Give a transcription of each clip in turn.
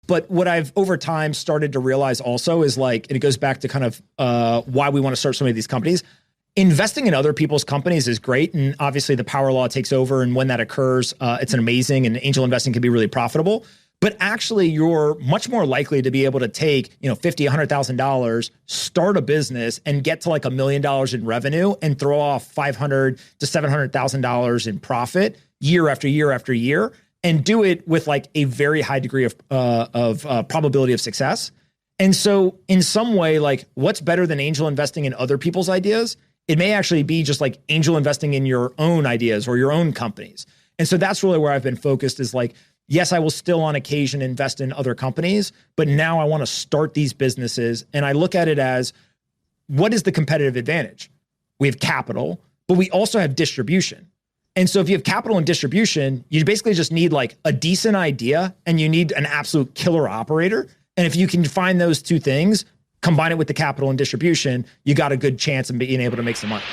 But what I've over time started to realize also is like, and it goes back to kind of why we want to start so many of these companies. Investing in other people's companies is great. And obviously the power law takes over. And when that occurs, it's an amazing, and angel investing can be really profitable. But actually you're much more likely to be able to take, $50,000, $100,000, start a business and get to like $1 million in revenue and throw off $500,000 to $700,000 in profit year after year after year, and do it with like a very high degree of probability of success. And so in some way, like, what's better than angel investing in other people's ideas? It may actually be just like angel investing in your own ideas or your own companies. And so that's really where I've been focused, is like, yes, I will still on occasion invest in other companies, but now I want to start these businesses. And I look at it as, what is the competitive advantage? We have capital, but we also have distribution. And so if you have capital and distribution, you basically just need like a decent idea and you need an absolute killer operator. And if you can find those two things, combine it with the capital and distribution, you got a good chance of being able to make some money.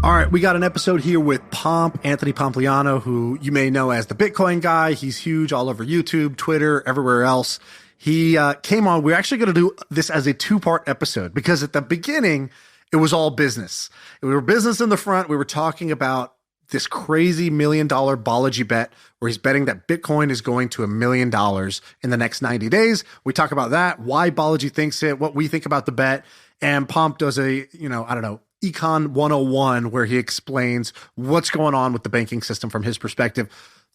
All right, we got an episode here with Pomp, Anthony Pompliano, who you may know as the Bitcoin guy. He's huge all over YouTube, Twitter, everywhere else. He came on. We're actually going to do this as a two-part episode because at the beginning, it was all business. We were business in the front. We were talking about this crazy $1 million Balaji bet where he's betting that Bitcoin is going to $1 million in the next 90 days. We talk about that, why Balaji thinks it, what we think about the bet. And Pomp does a, Econ 101 where he explains what's going on with the banking system from his perspective.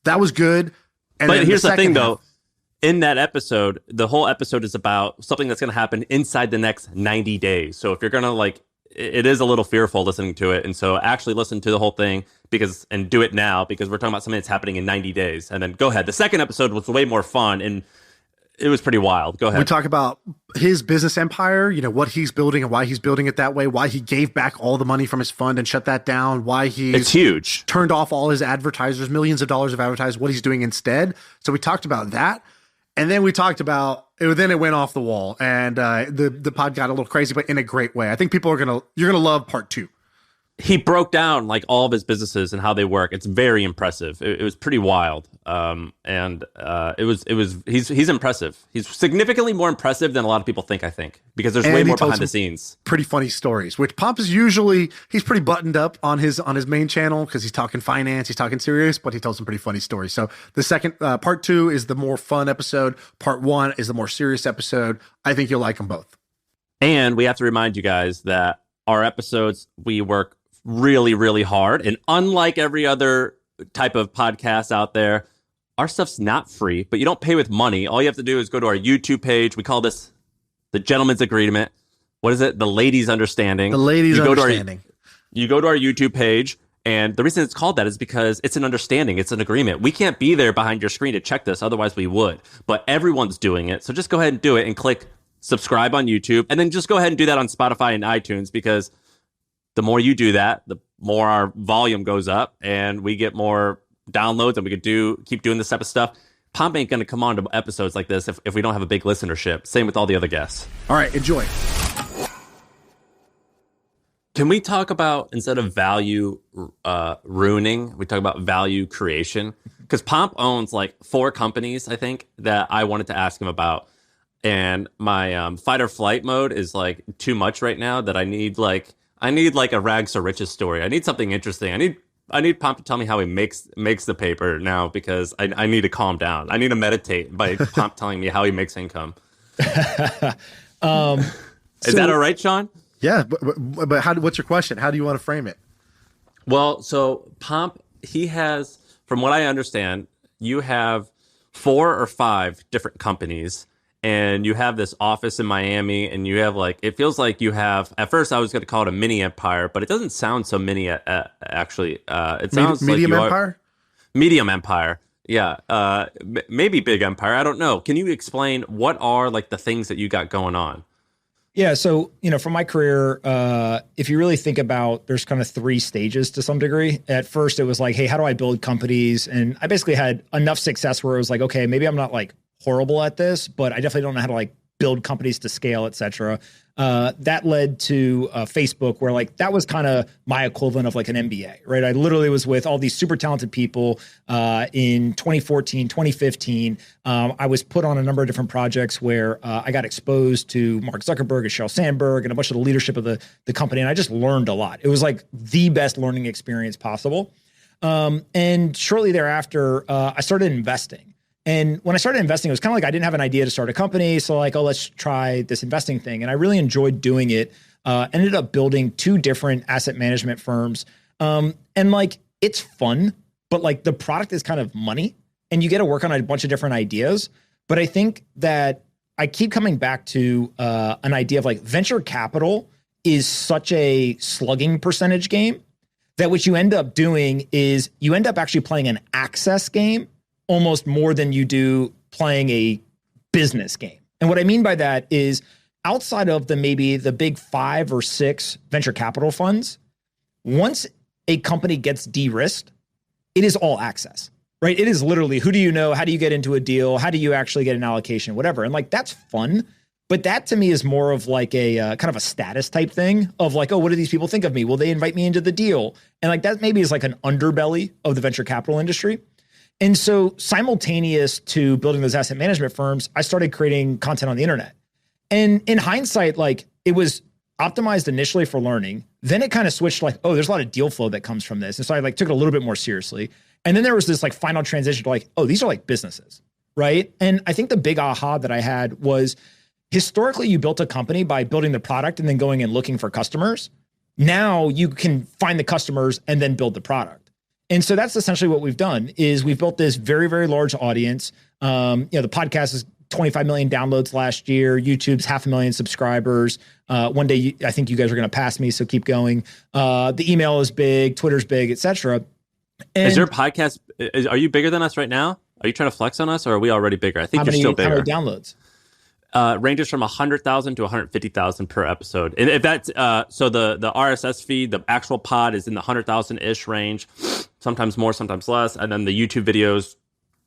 That was good. And but here's the thing, though. In that episode, the whole episode is about something that's going to happen inside the next 90 days. So if you're going to it is a little fearful listening to it. And so actually listen to the whole thing and do it now, because we're talking about something that's happening in 90 days. And then go ahead. The second episode was way more fun and it was pretty wild. Go ahead. We talk about his business empire, what he's building and why he's building it that way, why he gave back all the money from his fund and shut that down, why it's huge. Turned off all his advertisers, millions of dollars of advertisers, what he's doing instead. So we talked about that. And then we talked about it. Then it went off the wall, and the pod got a little crazy, but in a great way. I think you're gonna love part two. He broke down like all of his businesses and how they work. It's very impressive. It was pretty wild, he's impressive. He's significantly more impressive than a lot of people think. I think because there's way more behind the scenes. Pretty funny stories. Which Pomp is he's pretty buttoned up on his main channel because he's talking finance, he's talking serious, but he tells some pretty funny stories. So the second part two is the more fun episode. Part one is the more serious episode. I think you'll like them both. And we have to remind you guys that our episodes, we work really, really hard. And unlike every other type of podcast out there, our stuff's not free, but you don't pay with money. All you have to do is go to our YouTube page. We call this the gentleman's agreement. What is it? The ladies' understanding. The ladies' understanding. You go to our YouTube page, and the reason it's called that is because it's an understanding. It's an agreement. We can't be there behind your screen to check this. Otherwise, we would. But everyone's doing it. So just go ahead and do it and click subscribe on YouTube. And then just go ahead and do that on Spotify and iTunes, because the more you do that, the more our volume goes up and we get more downloads, and we could keep doing this type of stuff. Pomp ain't going to come on to episodes like this if we don't have a big listenership. Same with all the other guests. All right, enjoy. Can we talk about, instead of value ruining, we talk about value creation? Because Pomp owns like 4 companies, I think, that I wanted to ask him about. And my fight or flight mode is like too much right now that I need like a rags to riches story. I need something interesting. I need Pomp to tell me how he makes the paper now, because I need to calm down. I need to meditate by Pomp telling me how he makes income. Is that all right, Shaan? Yeah, but what's your question? How do you want to frame it? Well, so Pomp, he has, from what I understand, you have 4 or 5 different companies. And you have this office in Miami, and you have it feels like you have, at first I was going to call it a mini empire, but it doesn't sound so mini actually. It sounds medium empire? Medium empire. Yeah. Maybe big empire. I don't know. Can you explain what are the things that you got going on? Yeah. So, from my career, if you really think about, there's kind of 3 stages to some degree. At first it was like, hey, how do I build companies? And I basically had enough success where it was like, okay, maybe I'm not horrible at this, but I definitely don't know how to build companies to scale, et cetera. That led to Facebook, where like that was kind of my equivalent of like an MBA, right? I literally was with all these super talented people in 2014, 2015. I was put on a number of different projects where I got exposed to Mark Zuckerberg and Sheryl Sandberg and a bunch of the leadership of the company. And I just learned a lot. It was like the best learning experience possible. And shortly thereafter, I started investing. And when I started investing, it was kind of like I didn't have an idea to start a company. So like, oh, let's try this investing thing. And I really enjoyed doing it. Ended up building 2 different asset management firms. And like, it's fun, but like the product is kind of money and you get to work on a bunch of different ideas. But I think that I keep coming back to an idea of like venture capital is such a slugging percentage game that what you end up doing is you end up actually playing an access game almost more than you do playing a business game. And what I mean by that is outside of maybe the big 5 or 6 venture capital funds, once a company gets de-risked, it is all access, right? It is literally, who do you know? How do you get into a deal? How do you actually get an allocation? Whatever. And like, that's fun. But that to me is more of like a kind of a status type thing of like, oh, what do these people think of me? Will they invite me into the deal? And like, that maybe is like an underbelly of the venture capital industry. And so simultaneous to building those asset management firms, I started creating content on the internet. And in hindsight, like it was optimized initially for learning. Then it kind of switched like, oh, there's a lot of deal flow that comes from this. And so I like took it a little bit more seriously. And then there was this like final transition to like, oh, these are like businesses, right? And I think the big aha that I had was historically you built a company by building the product and then going and looking for customers. Now you can find the customers and then build the product. And so that's essentially what we've done is we've built this very, very large audience. The podcast is 25 million downloads last year. YouTube's 500,000 subscribers. One day, I think you guys are going to pass me, so keep going. The email is big, Twitter's big, et cetera. Is your podcast, are you bigger than us right now? Are you trying to flex on us or are we already bigger? I think you're still bigger. How many downloads? Ranges from 100,000 to 150,000 per episode. And if that's, so the RSS feed, the actual pod is in the 100,000-ish range, sometimes more, sometimes less. And then the YouTube videos,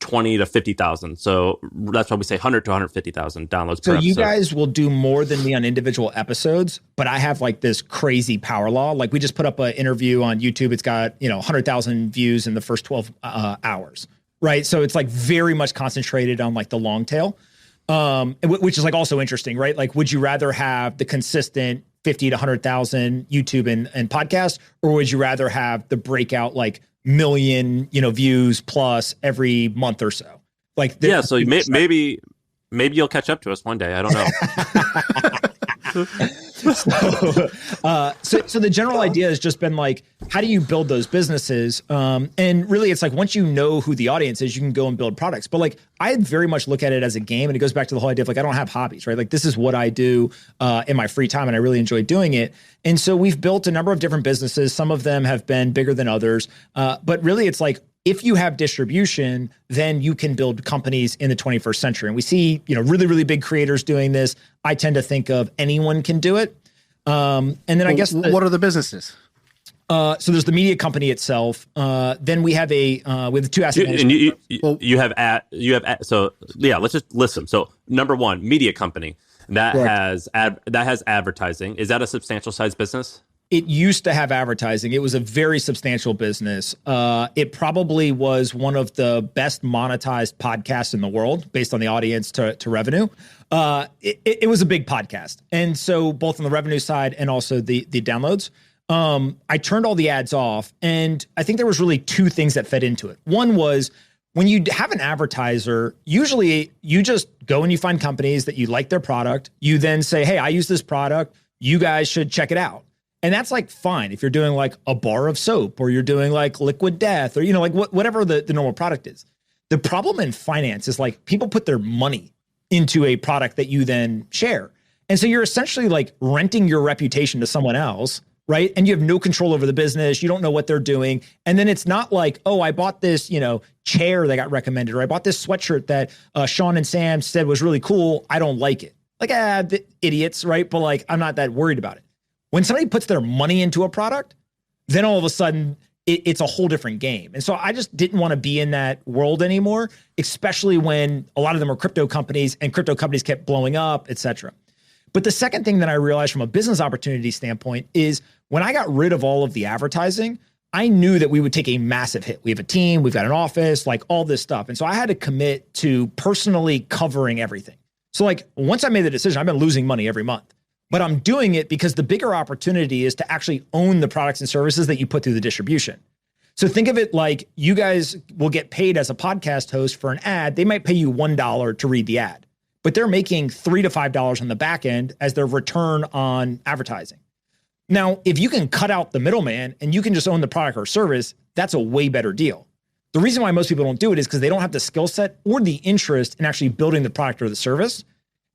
20 to 50,000. So that's why we say 100 to 150,000 downloads per episode. So you guys will do more than me on individual episodes, but I have like this crazy power law. Like we just put up an interview on YouTube. It's got, 100,000 views in the first 12 hours, right? So it's like very much concentrated on like the long tail. Which is like also interesting, right? Like, would you rather have the consistent 50 to 100,000 YouTube and podcast, or would you rather have the breakout like million, views plus every month or so? Like, yeah. So maybe you'll catch up to us one day. I don't know. So the general idea has just been like, how do you build those businesses? And really it's like, once you know who the audience is, you can go and build products. But like, I very much look at it as a game, and it goes back to the whole idea of like, I don't have hobbies, right? Like this is what I do in my free time, and I really enjoy doing it. And so we've built a number of different businesses. Some of them have been bigger than others. But really it's like, if you have distribution, then you can build companies in the 21st century. And we see, really, really big creators doing this. I tend to think of anyone can do it. And then I guess what are the businesses? So there's the media company itself. Then we have we have 2 asset management. So yeah, let's just listen. So number 1, media company that has advertising. Is that a substantial size business? It used to have advertising. It was a very substantial business. It probably was one of the best monetized podcasts in the world based on the audience to revenue. It was a big podcast. And so both on the revenue side and also the downloads, I turned all the ads off. And I think there was really 2 things that fed into it. One was when you have an advertiser, usually you just go and you find companies that you like their product. You then say, hey, I use this product. You guys should check it out. And that's like fine if you're doing like a bar of soap or you're doing like Liquid Death or, like whatever the normal product is. The problem in finance is like people put their money into a product that you then share. And so you're essentially like renting your reputation to someone else, right? And you have no control over the business. You don't know what they're doing. And then it's not like, oh, I bought this, chair that got recommended, or I bought this sweatshirt that Sean and Sam said was really cool. I don't like it. Like, the idiots, right? But like, I'm not that worried about it. When somebody puts their money into a product, then all of a sudden it's a whole different game. And so I just didn't want to be in that world anymore, especially when a lot of them are crypto companies and crypto companies kept blowing up, et cetera. But the second thing that I realized from a business opportunity standpoint is when I got rid of all of the advertising, I knew that we would take a massive hit. We have a team, we've got an office, like all this stuff. And so I had to commit to personally covering everything. So like once I made the decision, I've been losing money every month, but I'm doing it because the bigger opportunity is to actually own the products and services that you put through the distribution. So think of it like you guys will get paid as a podcast host for an ad. They might pay you $1 to read the ad, but they're making $3 to $5 on the back end as their return on advertising. Now, if you can cut out the middleman and you can just own the product or service, that's a way better deal. The reason why most people don't do it is because they don't have the skill set or the interest in actually building the product or the service.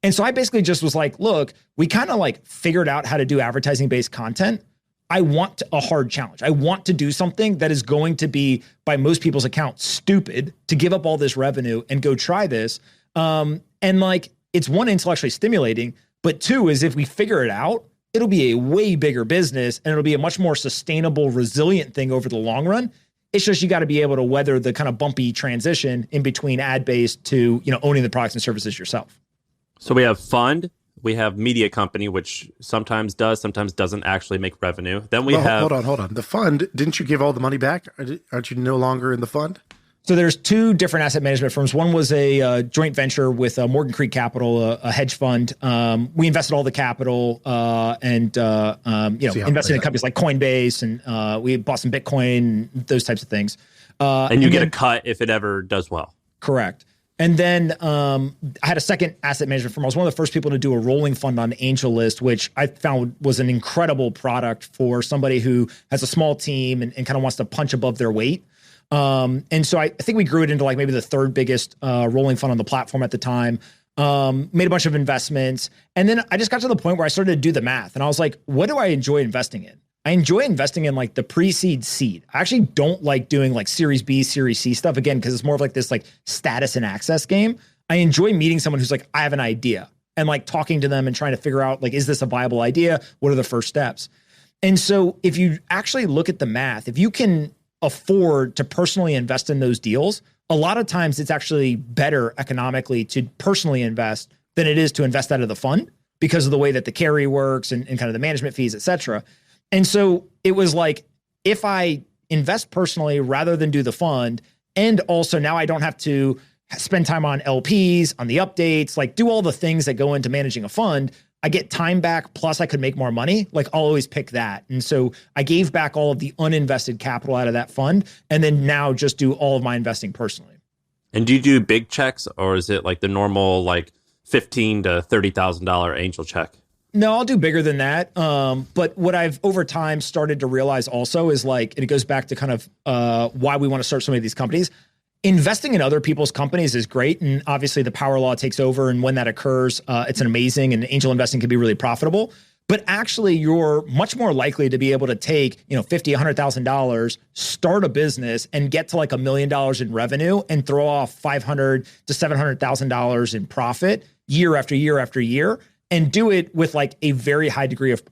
And so I basically just was like, look, we kind of like figured out how to do advertising-based content. I want a hard challenge. I want to do something that is going to be, by most people's account, stupid to give up all this revenue and go try this. And like, it's one, intellectually stimulating, but two is if we figure it out, it'll be a way bigger business and it'll be a much more sustainable, resilient thing over the long run. It's just, you got to be able to weather the kind of bumpy transition in between ad-based to, owning the products and services yourself. So we have fund, we have media company, which sometimes does, sometimes doesn't actually make revenue. Then we have... Hold on. The fund, didn't you give all the money back? Aren't you no longer in the fund? So there's two different asset management firms. One was a joint venture with Morgan Creek Capital, a hedge fund. We invested all the capital and invested in companies like Coinbase, and we bought some Bitcoin, those types of things. And you get a cut if it ever does well. Correct. And then I had a second asset management firm. I was one of the first people to do a rolling fund on Angel List, which I found was an incredible product for somebody who has a small team and kind of wants to punch above their weight. And so I think we grew it into like maybe the third biggest rolling fund on the platform at the time. Made a bunch of investments. And then I just got to the point where I started to do the math. And I was like, what do I enjoy investing in? I enjoy investing in like the pre-seed seed. I actually don't like doing like Series B, Series C stuff, again, because it's more of like this like status and access game. I enjoy meeting someone who's like, I have an idea, and like talking to them and trying to figure out like, is this a viable idea? What are the first steps? And so if you actually look at the math, if you can afford to personally invest in those deals, a lot of times it's actually better economically to personally invest than it is to invest out of the fund because of the way that the carry works and kind of the management fees, et cetera. And so it was like, if I invest personally rather than do the fund, and also now I don't have to spend time on LPs, on the updates, like do all the things that go into managing a fund, I get time back, plus I could make more money. Like I'll always pick that. And so I gave back all of the uninvested capital out of that fund, and then now just do all of my investing personally. And do you do big checks, or is it like the normal like $15,000 to $30,000 angel check? No, I'll do bigger than that. But what I've over time started to realize also is like, and it goes back to kind of why we want to start so many of these companies. Investing in other people's companies is great. And obviously the power law takes over. And when that occurs, it's an amazing, and angel investing can be really profitable. But actually you're much more likely to be able to take, $50,000, $100,000, start a business and get to like $1 million in revenue and throw off $500,000 to $700,000 in profit year after year after year. And do it with like a very high degree of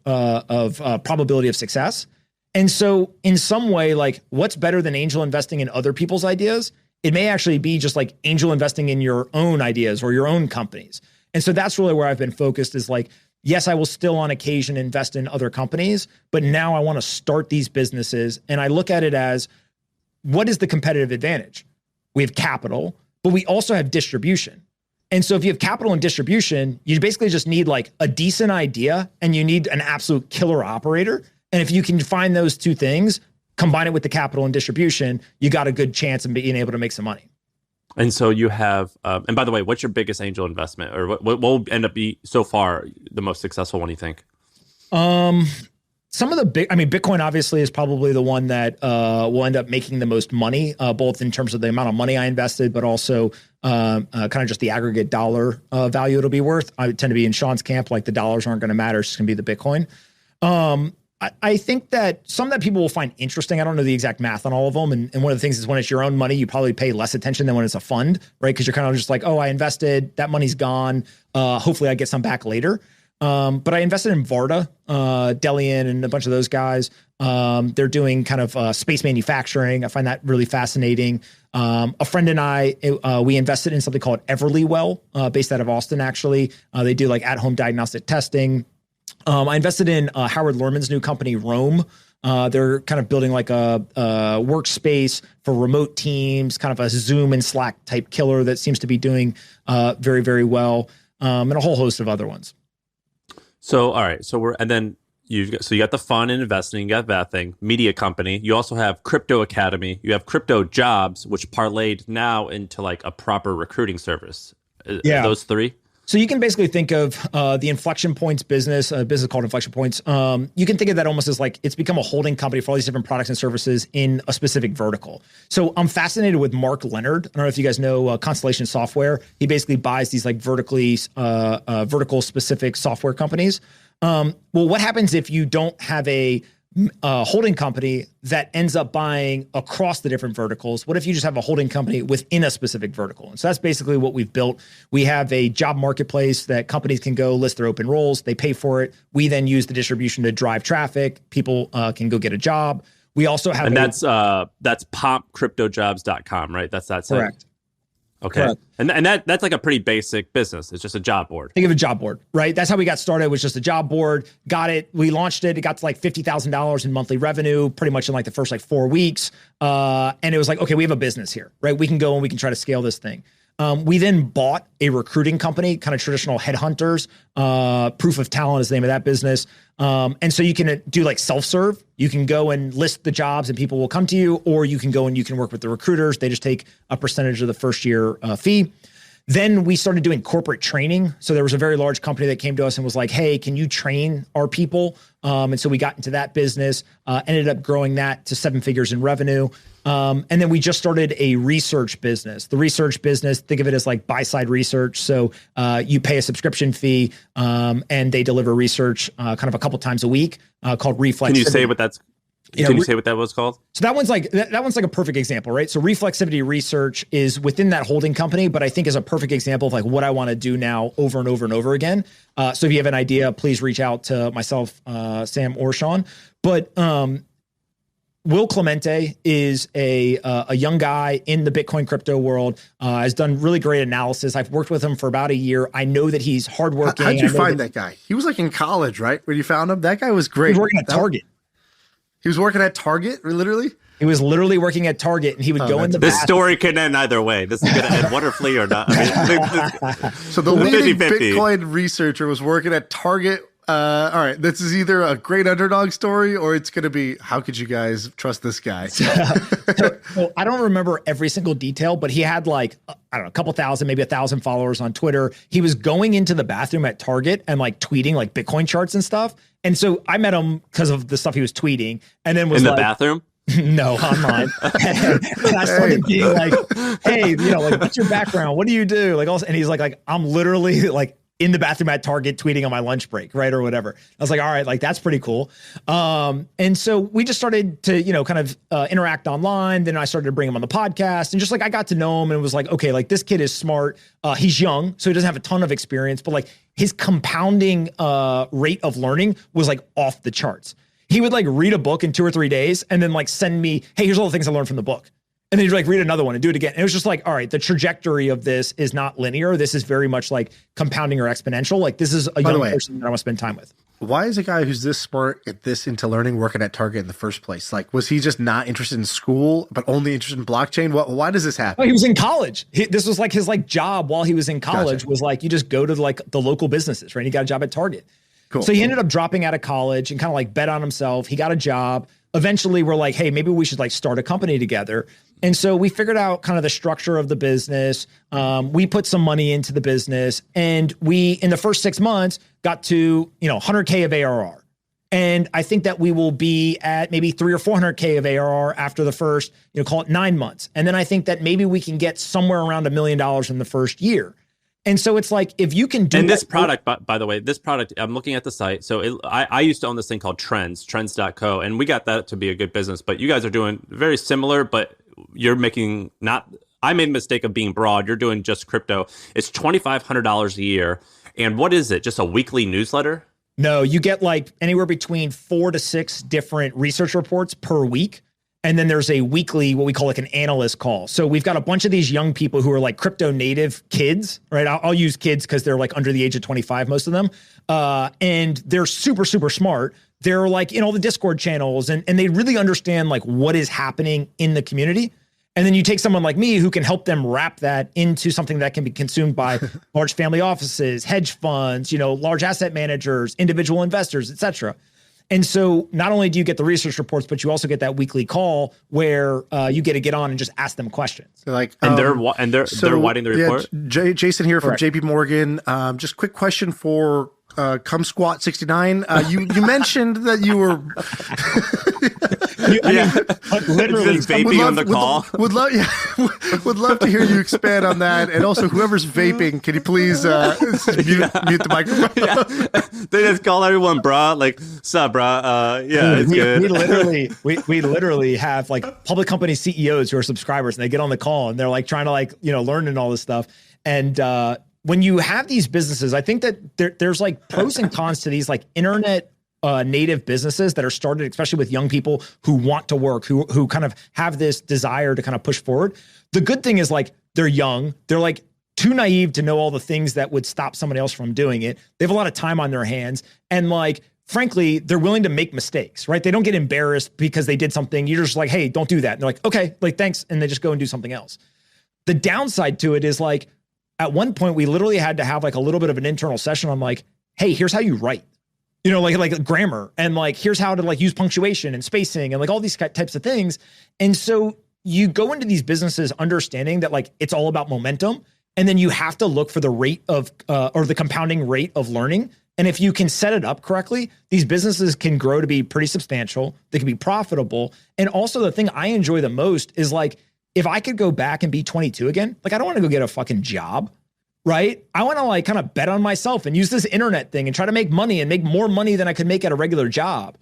probability of success. And so in some way, like what's better than angel investing in other people's ideas? It may actually be just like angel investing in your own ideas or your own companies. And so that's really where I've been focused, is like, yes, I will still on occasion invest in other companies, but now I want to start these businesses. And I look at it as, what is the competitive advantage? We have capital, but we also have distribution. And so if you have capital and distribution, you basically just need like a decent idea and you need an absolute killer operator. And if you can find those two things, combine it with the capital and distribution, you got a good chance of being able to make some money. And so you have, and by the way, what's your biggest angel investment, or what will end up be so far the most successful one, you think? Some of the Bitcoin obviously is probably the one that will end up making the most money, both in terms of the amount of money I invested, but also kind of just the aggregate dollar value it'll be worth. I tend to be in Shaan's camp, like the dollars aren't going to matter. It's just going to be the Bitcoin. I think that some that people will find interesting. I don't know the exact math on all of them. And one of the things is when it's your own money, you probably pay less attention than when it's a fund, right? Because you're kind of just like, oh, I invested, that money's gone. Hopefully I get some back later. But I invested in Varda, Delian, and a bunch of those guys. They're doing kind of space manufacturing. I find that really fascinating. A friend and I, we invested in something called Everlywell, based out of Austin, actually. They do like at-home diagnostic testing. I invested in Howard Lerman's new company, Roam. They're kind of building like a workspace for remote teams, kind of a Zoom and Slack type killer that seems to be doing very, very well, and a whole host of other ones. So, all right. You got the fun in investing, you got that thing, media company. You also have Crypto Academy. You have Crypto Jobs, which parlayed now into like a proper recruiting service. Yeah. Those three? So you can basically think of the Inflection Points business, a business called Inflection Points. You can think of that almost as like it's become a holding company for all these different products and services in a specific vertical. So I'm fascinated with Marc Leonard. I don't know if you guys know Constellation Software. He basically buys these like vertical specific software companies. Well, what happens if you don't have a holding company that ends up buying across the different verticals? What if you just have a holding company within a specific vertical? And so that's basically what we've built. We have a job marketplace that companies can go list their open roles. They pay for it. We then use the distribution to drive traffic. People can go get a job. We also have, and that's pompcryptojobs.com, right? That's that site. Correct. Okay. Correct. And that's like a pretty basic business. It's just a job board. Think of a job board, right? That's how we got started. It was just a job board. Got it. We launched it. It got to like $50,000 in monthly revenue pretty much in like the first like 4 weeks. And it was like, okay, we have a business here, right? We can go and we can try to scale this thing. We then bought a recruiting company, kind of traditional headhunters. Proof of Talent is the name of that business. And so you can do like self-serve. You can go and list the jobs and people will come to you, or you can go and you can work with the recruiters. They just take a percentage of the first year fee. Then we started doing corporate training. So there was a very large company that came to us and was like, hey, can you train our people? And so we got into that business, ended up growing that to 7 figures in revenue. And then we just started a research business. The research business, think of it as like buy-side research. So you pay a subscription fee and they deliver research kind of a couple times a week called Reflexivity. Can you say what that's? Can you say what that was called? So that one's like a perfect example, right? So Reflexivity Research is within that holding company, but I think is a perfect example of like what I want to do now over and over and over again. So if you have an idea, please reach out to myself, Sam, or Sean. But Will Clemente is a young guy in the Bitcoin crypto world, has done really great analysis. I've worked with him for about a year. I know that he's hardworking. How'd you find that guy? He was like in college, right? When you found him? That guy was great. He was working at Target. He was working at Target, literally? He was literally working at Target, and he would go in the This story could end either way. This is going to end wonderfully or not. So the leading Bitcoin researcher was working at Target. All right, this is either a great underdog story or it's going to be, how could you guys trust this guy? So I don't remember every single detail, but he had like, I don't know, a couple thousand, maybe 1,000 followers on Twitter. He was going into the bathroom at Target and like tweeting like Bitcoin charts and stuff. And so I met him because of the stuff he was tweeting, and then was in the like, bathroom? No, online. And I started being like, hey, like, what's your background? What do you do? Like, and he's like, I'm literally like in the bathroom at Target tweeting on my lunch break, right? Or whatever. I was like, all right, like that's pretty cool. And so we just started to, kind of interact online. Then I started to bring him on the podcast, and just like I got to know him and was like, okay, like this kid is smart. He's young, so he doesn't have a ton of experience, but like his compounding rate of learning was like off the charts. He would like read a book in 2 or 3 days and then like send me, hey, here's all the things I learned from the book. And then he'd like read another one and do it again. And it was just like, all right, the trajectory of this is not linear. This is very much like compounding or exponential. Like this is a young person that I want to spend time with. Why is a guy who's this smart at this into learning working at Target in the first place? Like, was he just not interested in school, but only interested in blockchain? Why does this happen? Oh, he was in college. This was like his like job while he was in college. Was like, you just go to like the local businesses, right? He got a job at Target. Cool. So he ended up dropping out of college and kind of like bet on himself. He got a job. Eventually we're like, hey, maybe we should like start a company together. And so we figured out kind of the structure of the business. We put some money into the business, and we, in the first 6 months, got to, 100K of ARR. And I think that we will be at maybe 300 or 400K of ARR after the first, call it 9 months. And then I think that maybe we can get somewhere around $1 million in the first year. And so it's like, if you can do and this product, by the way, this product, I'm looking at the site. So I used to own this thing called trends.co, and we got that to be a good business. But you guys are doing very similar, but you're making I made a mistake of being broad. You're doing just crypto. It's $2,500 a year. And what is it? Just a weekly newsletter? No, you get like anywhere between 4 to 6 different research reports per week. And then there's a weekly, what we call like an analyst call. So we've got a bunch of these young people who are like crypto native kids, right? I'll use kids because they're like under the age of 25, most of them. And they're super, super smart. They're like in all the Discord channels and they really understand like what is happening in the community. And then you take someone like me who can help them wrap that into something that can be consumed by large family offices, hedge funds, large asset managers, individual investors, et cetera. And so not only do you get the research reports, but you also get that weekly call where you get to get on and just ask them questions. So like, they're writing the report. Jason here from Correct. JP Morgan. Just quick question for Come Squat 69. You mentioned that you were Literally vaping on the call. Would love to hear you expand on that. And also, whoever's vaping, can you please mute the microphone? Yeah. They just call everyone bra, like, sup, bra? It's good. We literally have like public company CEOs who are subscribers, and they get on the call and they're like trying to learn and all this stuff. And when you have these businesses, I think that there's like pros and cons to these like internet native businesses that are started, especially with young people who want to work, who kind of have this desire to kind of push forward. The good thing is like they're young, they're like too naive to know all the things that would stop somebody else from doing it. They have a lot of time on their hands, and like frankly, they're willing to make mistakes, right? They don't get embarrassed because they did something. You're just like, hey, don't do that. And they're like, okay, like thanks, and they just go and do something else. The downside to it is like at one point we literally had to have like a little bit of an internal session on like, hey, here's how you write. Like grammar, and like, here's how to like use punctuation and spacing and like all these types of things. And so you go into these businesses understanding that like, it's all about momentum. And then you have to look for the rate of, or the compounding rate of learning. And if you can set it up correctly, these businesses can grow to be pretty substantial. They can be profitable. And also the thing I enjoy the most is like, if I could go back and be 22 again, like I don't want to go get a fucking job. Right? I want to like kind of bet on myself and use this internet thing and try to make money and make more money than I could make at a regular job.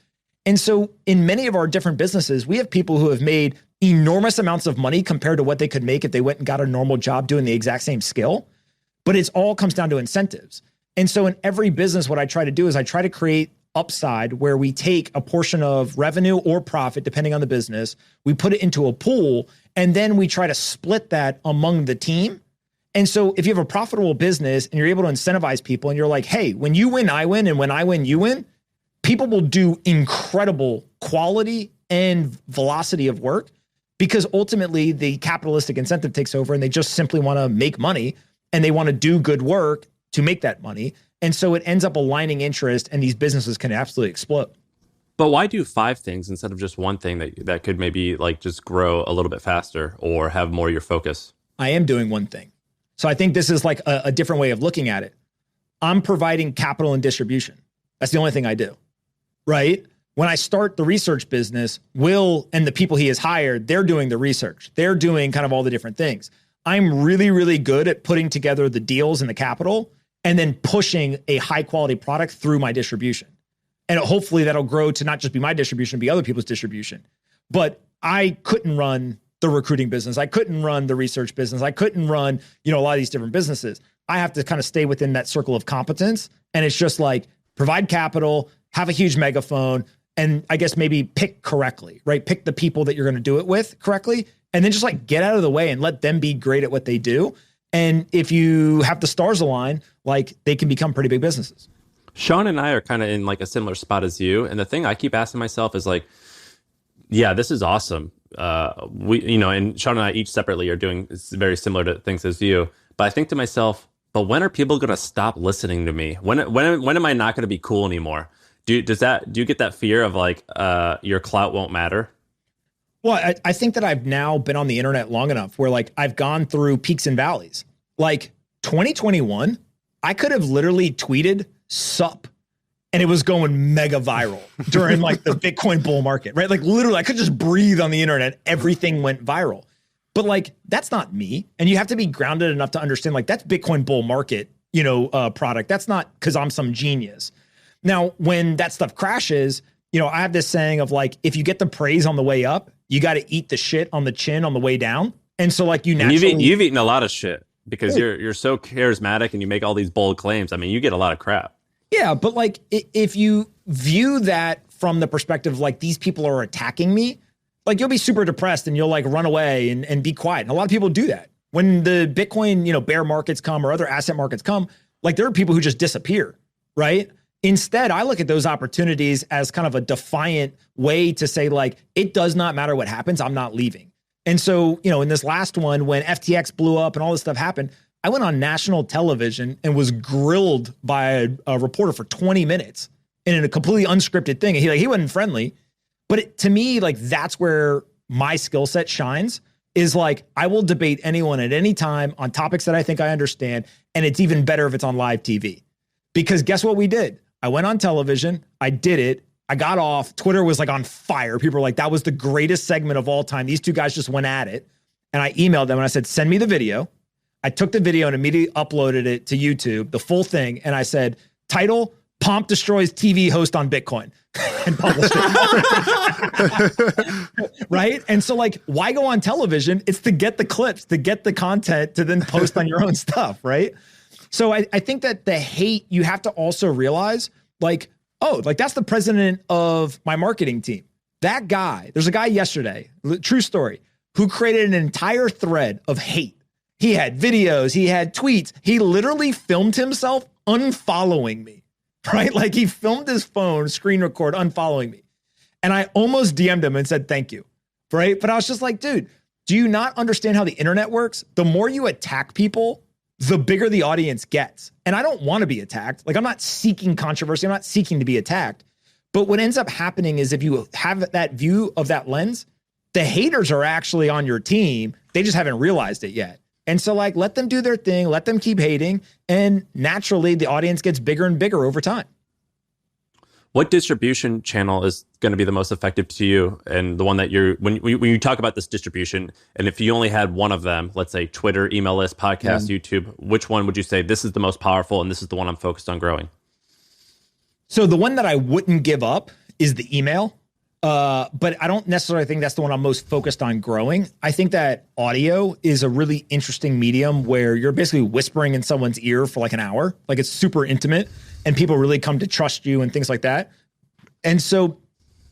And so in many of our different businesses, we have people who have made enormous amounts of money compared to what they could make if they went and got a normal job doing the exact same skill. But it all comes down to incentives. And so in every business, what I try to do is I try to create upside where we take a portion of revenue or profit, depending on the business, we put it into a pool, and then we try to split that among the team. And so if you have a profitable business and you're able to incentivize people and you're like, hey, when you win, I win. And when I win, you win. People will do incredible quality and velocity of work because ultimately the capitalistic incentive takes over and they just simply want to make money and they want to do good work to make that money. And so it ends up aligning interest and these businesses can absolutely explode. But why do 5 things instead of just one thing that could maybe like just grow a little bit faster or have more of your focus? I am doing one thing. So I think this is like a different way of looking at it. I'm providing capital and distribution. That's the only thing I do, right? When I start the research business, Will and the people he has hired, they're doing the research. They're doing kind of all the different things. I'm really, really good at putting together the deals and the capital and then pushing a high quality product through my distribution. And hopefully that'll grow to not just be my distribution, be other people's distribution. But I couldn't run the recruiting business. I couldn't run the research business. I couldn't run, a lot of these different businesses. I have to kind of stay within that circle of competence. And it's just like provide capital, have a huge megaphone, and I guess maybe pick correctly, right? Pick the people that you're going to do it with correctly. And then just like get out of the way and let them be great at what they do. And if you have the stars align, like they can become pretty big businesses. Shaan and I are kind of in like a similar spot as you. And the thing I keep asking myself is like, yeah, this is awesome. And Shaan and I each separately are doing very similar to things as you. But I think to myself, but when are people going to stop listening to me? When am I not going to be cool anymore? Do you get that fear of like your clout won't matter? Well, I think that I've now been on the internet long enough where like I've gone through peaks and valleys. Like 2021, I could have literally tweeted sup and it was going mega viral during like the Bitcoin bull market, right? Like literally I could just breathe on the internet. Everything went viral. But like, that's not me. And you have to be grounded enough to understand like that's Bitcoin bull market, product. That's not because I'm some genius. Now, when that stuff crashes, I have this saying of like, if you get the praise on the way up, you got to eat the shit on the chin on the way down. And so like you naturally... You've eaten a lot of shit. because you're so charismatic and you make all these bold claims. I mean, you get a lot of crap. Yeah, but like if you view that from the perspective like these people are attacking me, like you'll be super depressed and you'll like run away and be quiet. And a lot of people do that. When the Bitcoin, bear markets come or other asset markets come, like there are people who just disappear, right? Instead, I look at those opportunities as kind of a defiant way to say like, it does not matter what happens, I'm not leaving. And so, in this last one, when FTX blew up and all this stuff happened, I went on national television and was grilled by a reporter for 20 minutes in a completely unscripted thing. And he wasn't friendly, but to me, like that's where my skill set shines. Is like, I will debate anyone at any time on topics that I think I understand. And it's even better if it's on live TV. Because guess what we did? I went on television. I did it. I got off. Twitter was like on fire. People were like, that was the greatest segment of all time. These two guys just went at it. And I emailed them and I said, send me the video. I took the video and immediately uploaded it to YouTube, the full thing. And I said, title, Pomp destroys TV host on Bitcoin. And published it. Right? And so like, why go on television? It's to get the clips, to get the content, to then post on your own stuff, right? So I think that the hate, you have to also realize like, oh, like that's the president of my marketing team. That guy, there's a guy yesterday, true story, who created an entire thread of hate. He had videos, he had tweets. He literally filmed himself unfollowing me. Right? Like he filmed his phone, screen record, unfollowing me. And I almost DM'd him and said, thank you. Right? But I was just like, dude, do you not understand how the internet works? The more you attack people, the bigger the audience gets. And I don't want to be attacked. Like I'm not seeking controversy. I'm not seeking to be attacked. But what ends up happening is if you have that view of that lens, the haters are actually on your team. They just haven't realized it yet. And so like, let them do their thing, let them keep hating. And naturally the audience gets bigger and bigger over time. What distribution channel is going to be the most effective to you? And the one that when you talk about this distribution, and if you only had one of them, let's say Twitter, email list, podcast, YouTube, which one would you say this is the most powerful and this is the one I'm focused on growing? So the one that I wouldn't give up is the email. But I don't necessarily think that's the one I'm most focused on growing. I think that audio is a really interesting medium where you're basically whispering in someone's ear for like an hour. Like it's super intimate and people really come to trust you and things like that. And so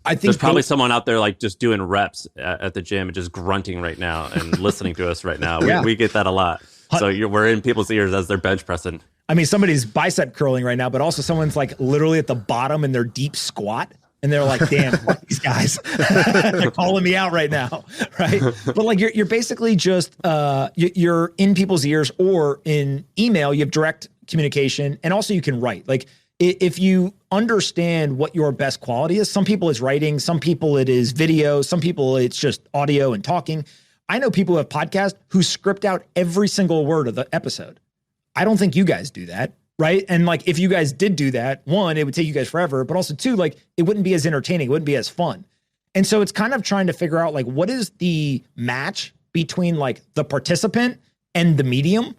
I think there's probably someone out there like just doing reps at the gym and just grunting right now and listening to us right now. Yeah. We get that a lot. So we're in people's ears as they're bench pressing. I mean, somebody's bicep curling right now, but also someone's like literally at the bottom in their deep squat. And they're like, damn, these guys, they're calling me out right now, right? But like you're basically just, you're in people's ears, or in email, you have direct communication, and also you can write. Like if you understand what your best quality is, some people it's writing, some people it is video, some people it's just audio and talking. I know people who have podcasts who script out every single word of the episode. I don't think you guys do that. Right. And like, if you guys did do that, one, it would take you guys forever, but also two, like it wouldn't be as entertaining. It wouldn't be as fun. And so it's kind of trying to figure out like, what is the match between like the participant and the medium?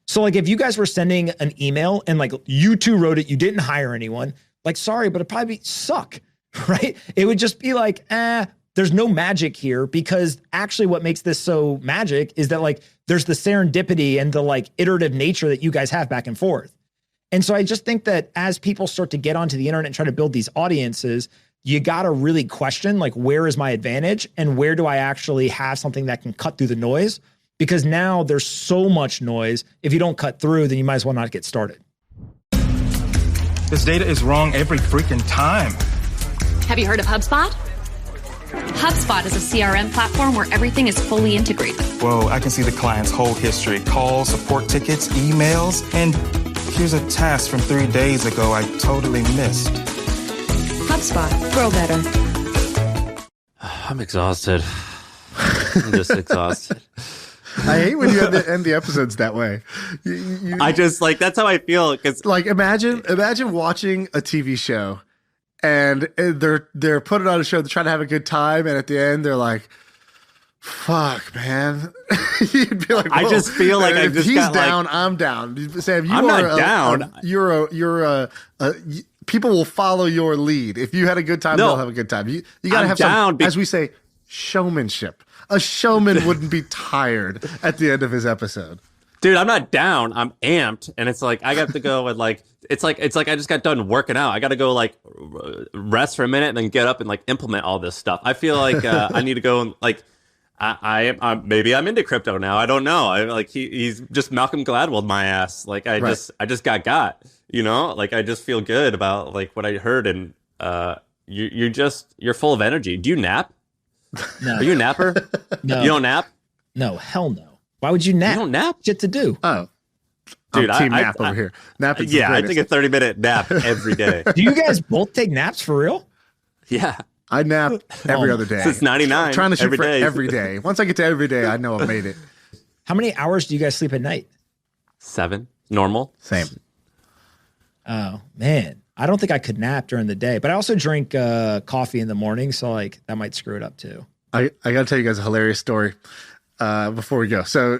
So like, if you guys were sending an email and like you two wrote it, you didn't hire anyone, like, sorry, but it'd probably suck, right? It would just be like, there's no magic here, because actually what makes this so magic is that like, there's the serendipity and the like iterative nature that you guys have back and forth. And so I just think that as people start to get onto the internet and try to build these audiences, you got to really question, like, where is my advantage and where do I actually have something that can cut through the noise? Because now there's so much noise. If you don't cut through, then you might as well not get started. This data is wrong every freaking time. Have you heard of HubSpot? HubSpot is a CRM platform where everything is fully integrated. Whoa, I can see the client's whole history, calls, support tickets, emails, and here's a task from 3 days ago I totally missed. HubSpot. Grow better. I'm exhausted. I'm just exhausted. I hate when you have to end the episodes that way. I just like, that's how I feel. Cause like imagine watching a TV show and they're putting on a show, they're trying to have a good time, and at the end they're like, fuck, man. You'd be like, I just feel like I just he's got down, like, I'm down. Sam, you I'm are not down. You're people will follow your lead. If you had a good time, they'll have a good time. You gotta have some, as we say, showmanship. A showman wouldn't be tired at the end of his episode. Dude, I'm not down. I'm amped, and it's like I got to go and like it's like I just got done working out. I got to go like rest for a minute and then get up and like implement all this stuff. I feel like I need to go and like I maybe I'm into crypto now. I don't know. I like he's just Malcolm Gladwell my ass. Like I just got you know. Like I just feel good about like what I heard, and you're full of energy. Do you nap? No. Are you a napper? No. You don't nap? No, hell no. Why would you nap? You don't nap? Shit to do. Oh, dude, I'm team nap over here. Nap is yeah, I take a 30-minute nap every day. Do you guys both take naps for real? Yeah. I nap every other day. Since 99. Trying to shoot for day. every day. Once I get to every day, I know I've made it. How many hours do you guys sleep at night? 7. Normal. Same. Oh, man. I don't think I could nap during the day, but I also drink coffee in the morning, so like that might screw it up too. I got to tell you guys a hilarious story before we go. So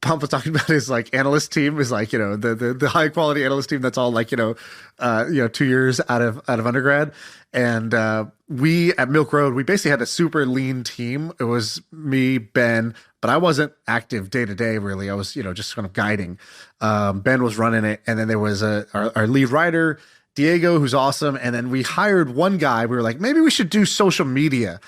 Pomp was talking about his like analyst team is like, you know, the high quality analyst team that's all like, 2 years out of undergrad. And we at Milk Road, we basically had a super lean team. It was me, Ben, but I wasn't active day to day really. I was, just kind of guiding. Ben was running it, and then there was our lead writer, Diego, who's awesome. And then we hired one guy. We were like, maybe we should do social media.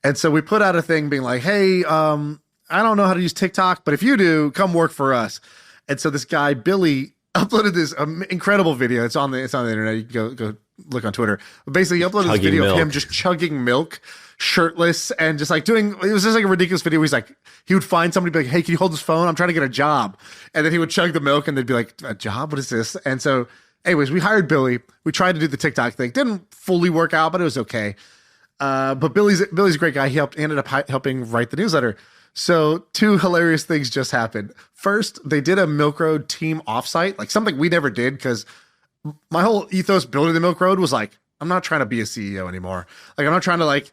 And so we put out a thing being like, hey, I don't know how to use TikTok, but if you do, come work for us. And so this guy, Billy, uploaded this incredible video. It's on the internet. You can go look on Twitter. But basically, he uploaded this video of him just chugging milk, shirtless, and just like it was just like a ridiculous video where he's like, he would find somebody, be like, hey, can you hold this phone? I'm trying to get a job. And then he would chug the milk, and they'd be like, a job? What is this? And so anyways, we hired Billy. We tried to do the TikTok thing. Didn't fully work out, but it was okay. But Billy's a great guy. He ended up helping write the newsletter. So 2 hilarious things just happened. First, they did a Milk Road team offsite, like something we never did, because my whole ethos building the Milk Road was like, I'm not trying to be a CEO anymore. Like, I'm not trying to like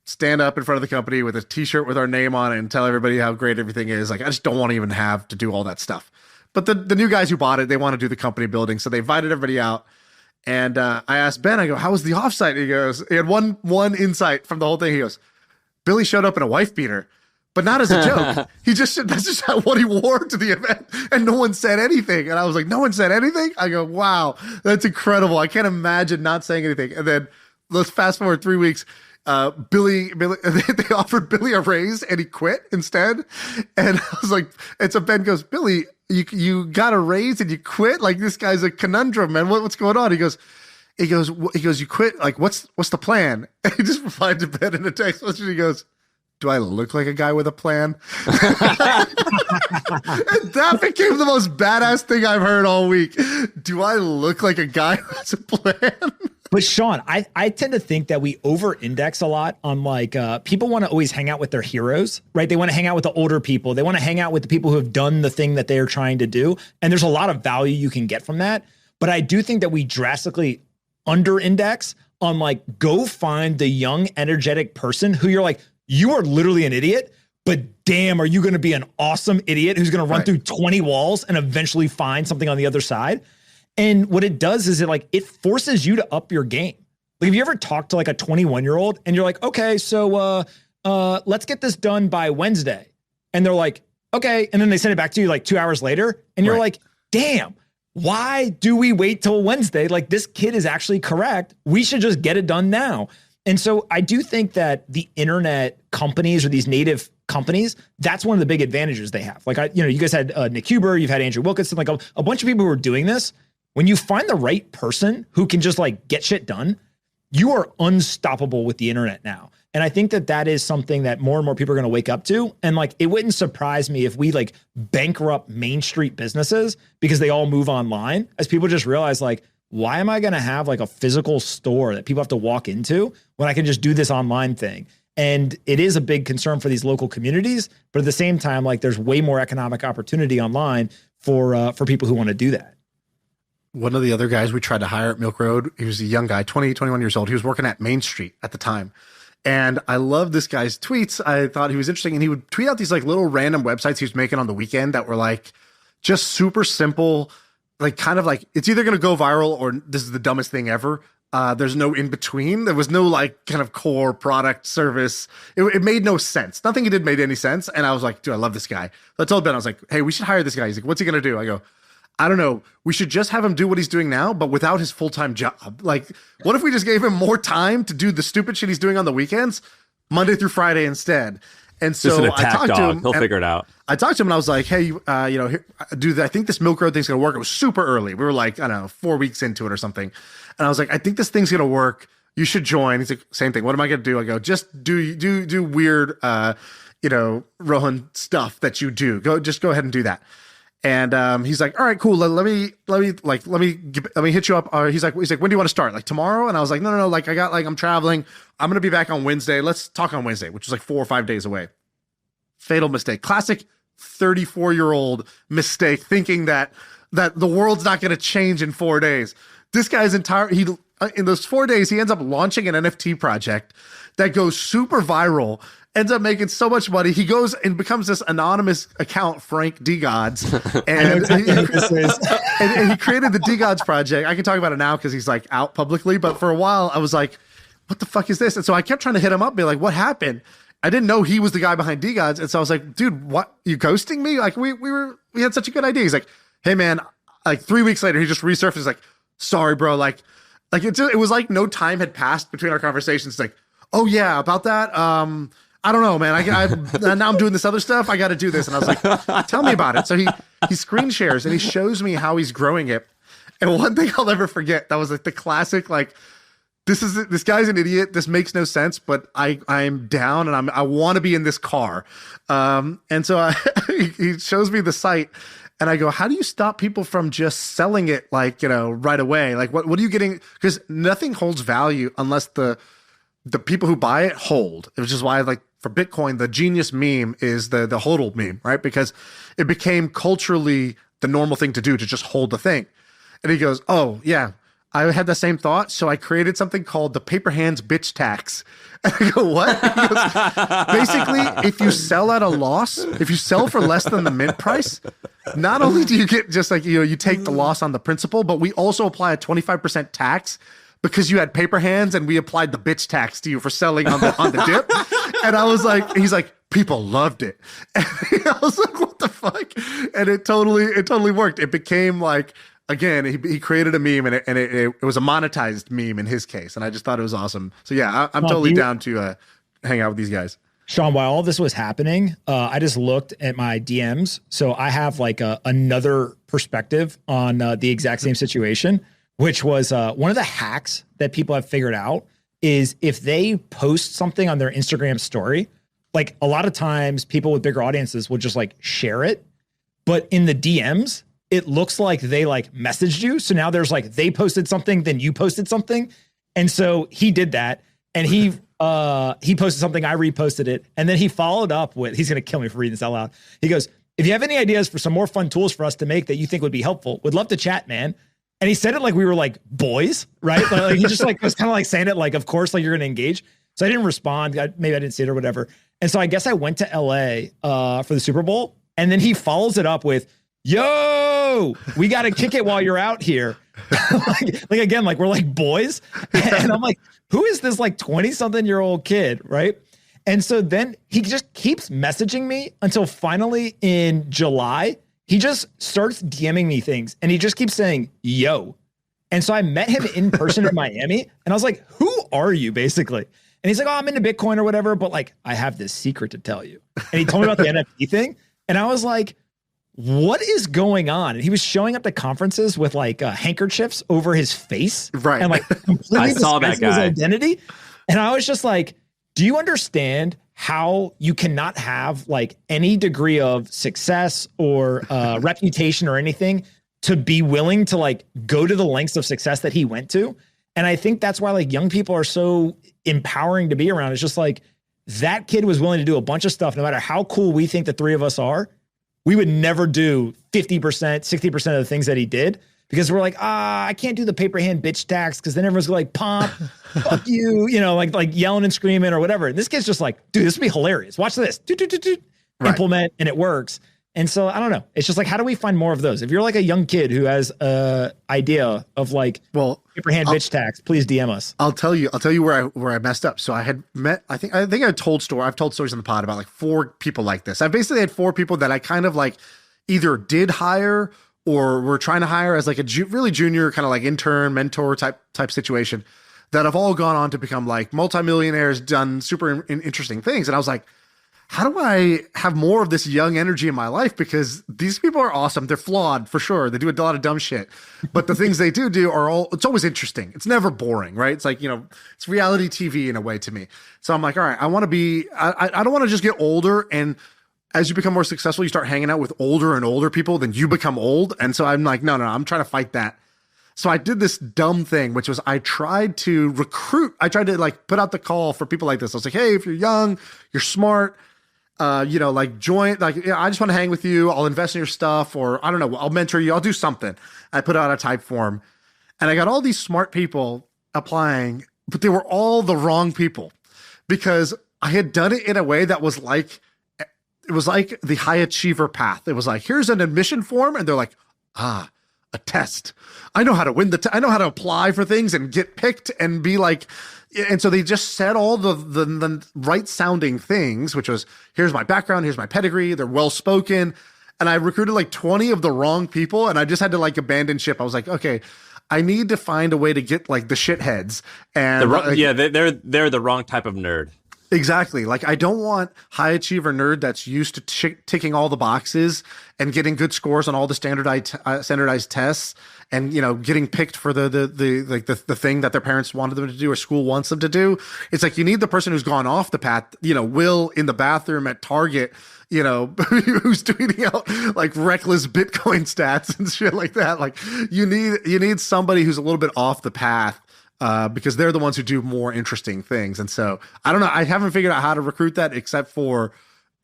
stand up in front of the company with a t-shirt with our name on it and tell everybody how great everything is. Like, I just don't want to even have to do all that stuff. But the new guys who bought it, they want to do the company building. So they invited everybody out. And I asked Ben, I go, how was the offsite? He goes, he had one insight from the whole thing. He goes, Billy showed up in a wife beater, but not as a joke. That's just what he wore to the event. And no one said anything. And I was like, no one said anything? I go, wow, that's incredible. I can't imagine not saying anything. And then let's fast forward 3 weeks. Billy, they offered Billy a raise and he quit instead. And I was like, and so Ben goes, Billy, you got a raise and you quit? Like, this guy's a conundrum, man. What's going on? He goes, you quit? Like, what's the plan? And he just replied to Ben in a text message. He goes, do I look like a guy with a plan? And that became the most badass thing I've heard all week. Do I look like a guy who has a plan? But Shaan, I tend to think that we over-index a lot on like people want to always hang out with their heroes, right? They want to hang out with the older people. They want to hang out with the people who have done the thing that they're trying to do. And there's a lot of value you can get from that. But I do think that we drastically under-index on like, go find the young, energetic person who you're like, you are literally an idiot, but damn, are you going to be an awesome idiot who's going to run through 20 walls and eventually find something on the other side? And what it does is it forces you to up your game. Like, have you ever talked to like a 21-year-old and you're like, okay, so let's get this done by Wednesday. And they're like, okay. And then they send it back to you like 2 hours later. And you're like, damn, why do we wait till Wednesday? Like, this kid is actually correct. We should just get it done now. And so I do think that the internet companies or these native companies, that's one of the big advantages they have. Like, you guys had Nick Huber, you've had Andrew Wilkinson, like a bunch of people who are doing this. When you find the right person who can just like get shit done, you are unstoppable with the internet now. And I think that is something that more and more people are going to wake up to. And like, it wouldn't surprise me if we like bankrupt Main Street businesses because they all move online, as people just realize like, why am I going to have like a physical store that people have to walk into when I can just do this online thing? And it is a big concern for these local communities, but at the same time, like, there's way more economic opportunity online for people who want to do that. One of the other guys we tried to hire at Milk Road, he was a young guy, 21 years old. He was working at Main Street at the time. And I love this guy's tweets. I thought he was interesting. And he would tweet out these like little random websites he was making on the weekend that were like just super simple, like kind of like it's either going to go viral or this is the dumbest thing ever. There's no in between. There was no like kind of core product service. It made no sense. Nothing he did made any sense. And I was like, dude, I love this guy. So I told Ben, I was like, hey, we should hire this guy. He's like, what's he going to do? I go, I don't know. We should just have him do what he's doing now, but without his full-time job. Like, what if we just gave him more time to do the stupid shit he's doing on the weekends, Monday through Friday instead? And so just an attack I talked dog. to him. He'll figure it out. I talked to him and I was like, hey, here, dude, I think this Milk Road thing's going to work. It was super early. We were like, I don't know, 4 weeks into it or something. And I was like, I think this thing's going to work. You should join. He's like, same thing. What am I going to do? I go, just do weird, Rohan stuff that you do. Go ahead and do that. And he's like, all right, cool. Let me hit you up. He's like, when do you want to start? Like tomorrow? And I was like, no. Like I'm traveling. I'm going to be back on Wednesday. Let's talk on Wednesday, which is like 4 or 5 days away. Fatal mistake. Classic 34-year-old mistake, thinking that the world's not going to change in 4 days. This guy's in those 4 days, he ends up launching an NFT project that goes super viral, ends up making so much money. He goes and becomes this anonymous account, Frank D Gods, and he created the D Gods project. I can talk about it now because he's like out publicly, but for a while I was like, what the fuck is this? And so I kept trying to hit him up, be like, what happened? I didn't know he was the guy behind D Gods, and so I was like, dude, what? You ghosting me? Like we had such a good idea. He's like, hey man, like 3 weeks later, he just resurfaced. He's like, sorry, bro. Like it was like no time had passed between our conversations. It's like, oh yeah, about that. I don't know, man. I now I'm doing this other stuff. I got to do this. And I was like, tell me about it. So he screen shares and he shows me how he's growing it. And one thing I'll never forget, that was like the classic, like, this guy's an idiot. This makes no sense, but I'm down and I want to be in this car. And so he shows me the site and I go, how do you stop people from just selling it like, right away? Like what are you getting? Because nothing holds value unless the people who buy it hold, which is why like for Bitcoin, the genius meme is the hodl meme, right? Because it became culturally the normal thing to do to just hold the thing. And he goes, oh yeah, I had the same thought. So I created something called the paper hands bitch tax. And I go, what? He goes, basically, if you sell at a loss, if you sell for less than the mint price, not only do you get just like, you take the loss on the principal, but we also apply a 25% tax because you had paper hands and we applied the bitch tax to you for selling on the dip. And I was like, he's like, people loved it. And I was like, what the fuck? And it totally worked. It became like, again, he created a meme and it was a monetized meme in his case. And I just thought it was awesome. So yeah, I'm totally down to hang out with these guys. Shaan, while all this was happening, I just looked at my DMs. So I have like another perspective on the exact same situation, which was one of the hacks that people have figured out is if they post something on their Instagram story, like a lot of times people with bigger audiences will just like share it. But in the DMs, it looks like they like messaged you. So now there's like, they posted something, then you posted something. And so he did that. And he posted something, I reposted it. And then he followed up with, he's going to kill me for reading this out loud. He goes, if you have any ideas for some more fun tools for us to make that you think would be helpful, would love to chat, man. And he said it like we were like boys, right? Like he just like was kind of like saying it like, of course, like you're going to engage. So I didn't respond. Maybe I didn't see it or whatever. And so I guess I went to LA for the Super Bowl. And then he follows it up with, yo, we got to kick it while you're out here. like again, like we're like boys. And I'm like, who is this like 20-something-year-old kid, right? And so then he just keeps messaging me until finally in July, he just starts DMing me things and he just keeps saying, yo. And so I met him in person in Miami and I was like, who are you basically? And he's like, oh, I'm into Bitcoin or whatever, but like, I have this secret to tell you. And he told me about the NFT thing. And I was like, what is going on? And he was showing up to conferences with like handkerchiefs over his face. Right. And like completely I saw that guy. his identity. And I was just like, do you understand how you cannot have like any degree of success or reputation or anything to be willing to like go to the lengths of success that he went to? And I think that's why like young people are so empowering to be around. It's just like that kid was willing to do a bunch of stuff, no matter how cool we think the three of us are. We would never do 50%, 60% of the things that he did because we're like, I can't do the paper hand bitch tax because then everyone's like, Pomp, fuck you, like yelling and screaming or whatever. And this kid's just like, dude, this would be hilarious. Watch this. Right. Implement, and it works. And so I don't know. It's just like, how do we find more of those? If you're like a young kid who has a idea of like, paper hand bitch tax, please DM us. I'll tell you where I messed up. So I had met, I've told stories on the pod about like 4 people like this. I basically had 4 people that I kind of like either did hire or were trying to hire as like a really junior kind of like intern, mentor type situation that have all gone on to become like multimillionaires, done super interesting things. And I was like, how do I have more of this young energy in my life? Because these people are awesome. They're flawed for sure. They do a lot of dumb shit, but the things they do are it's always interesting. It's never boring, right? It's like, it's reality TV in a way to me. So I'm like, all right, I want to be, I don't want to just get older. And as you become more successful, you start hanging out with older and older people, then you become old. And so I'm like, no, I'm trying to fight that. So I did this dumb thing, which was I tried to like put out the call for people like this. I was like, hey, if you're young, you're smart, like join, like, I just want to hang with you. I'll invest in your stuff, or I don't know, I'll mentor you. I'll do something. I put out a type form and I got all these smart people applying, but they were all the wrong people because I had done it in a way that was like, it was like the high achiever path. It was like, here's an admission form. And they're like, a test. I know how to win I know how to apply for things and get picked and be like, and so they just said all the right sounding things, which was, here's my background, here's my pedigree. They're well-spoken. And I recruited like 20 of the wrong people. And I just had to like abandon ship. I was like, okay, I need to find a way to get like the shitheads. And they're the wrong type of nerd. Exactly. Like, I don't want high achiever nerd that's used to ticking all the boxes and getting good scores on all the standardized tests and, getting picked for the thing that their parents wanted them to do or school wants them to do. It's like, you need the person who's gone off the path, Will in the bathroom at Target, who's tweeting out like reckless Bitcoin stats and shit like that. Like, you need somebody who's a little bit off the path. Because they're the ones who do more interesting things. And so I don't know. I haven't figured out how to recruit that except for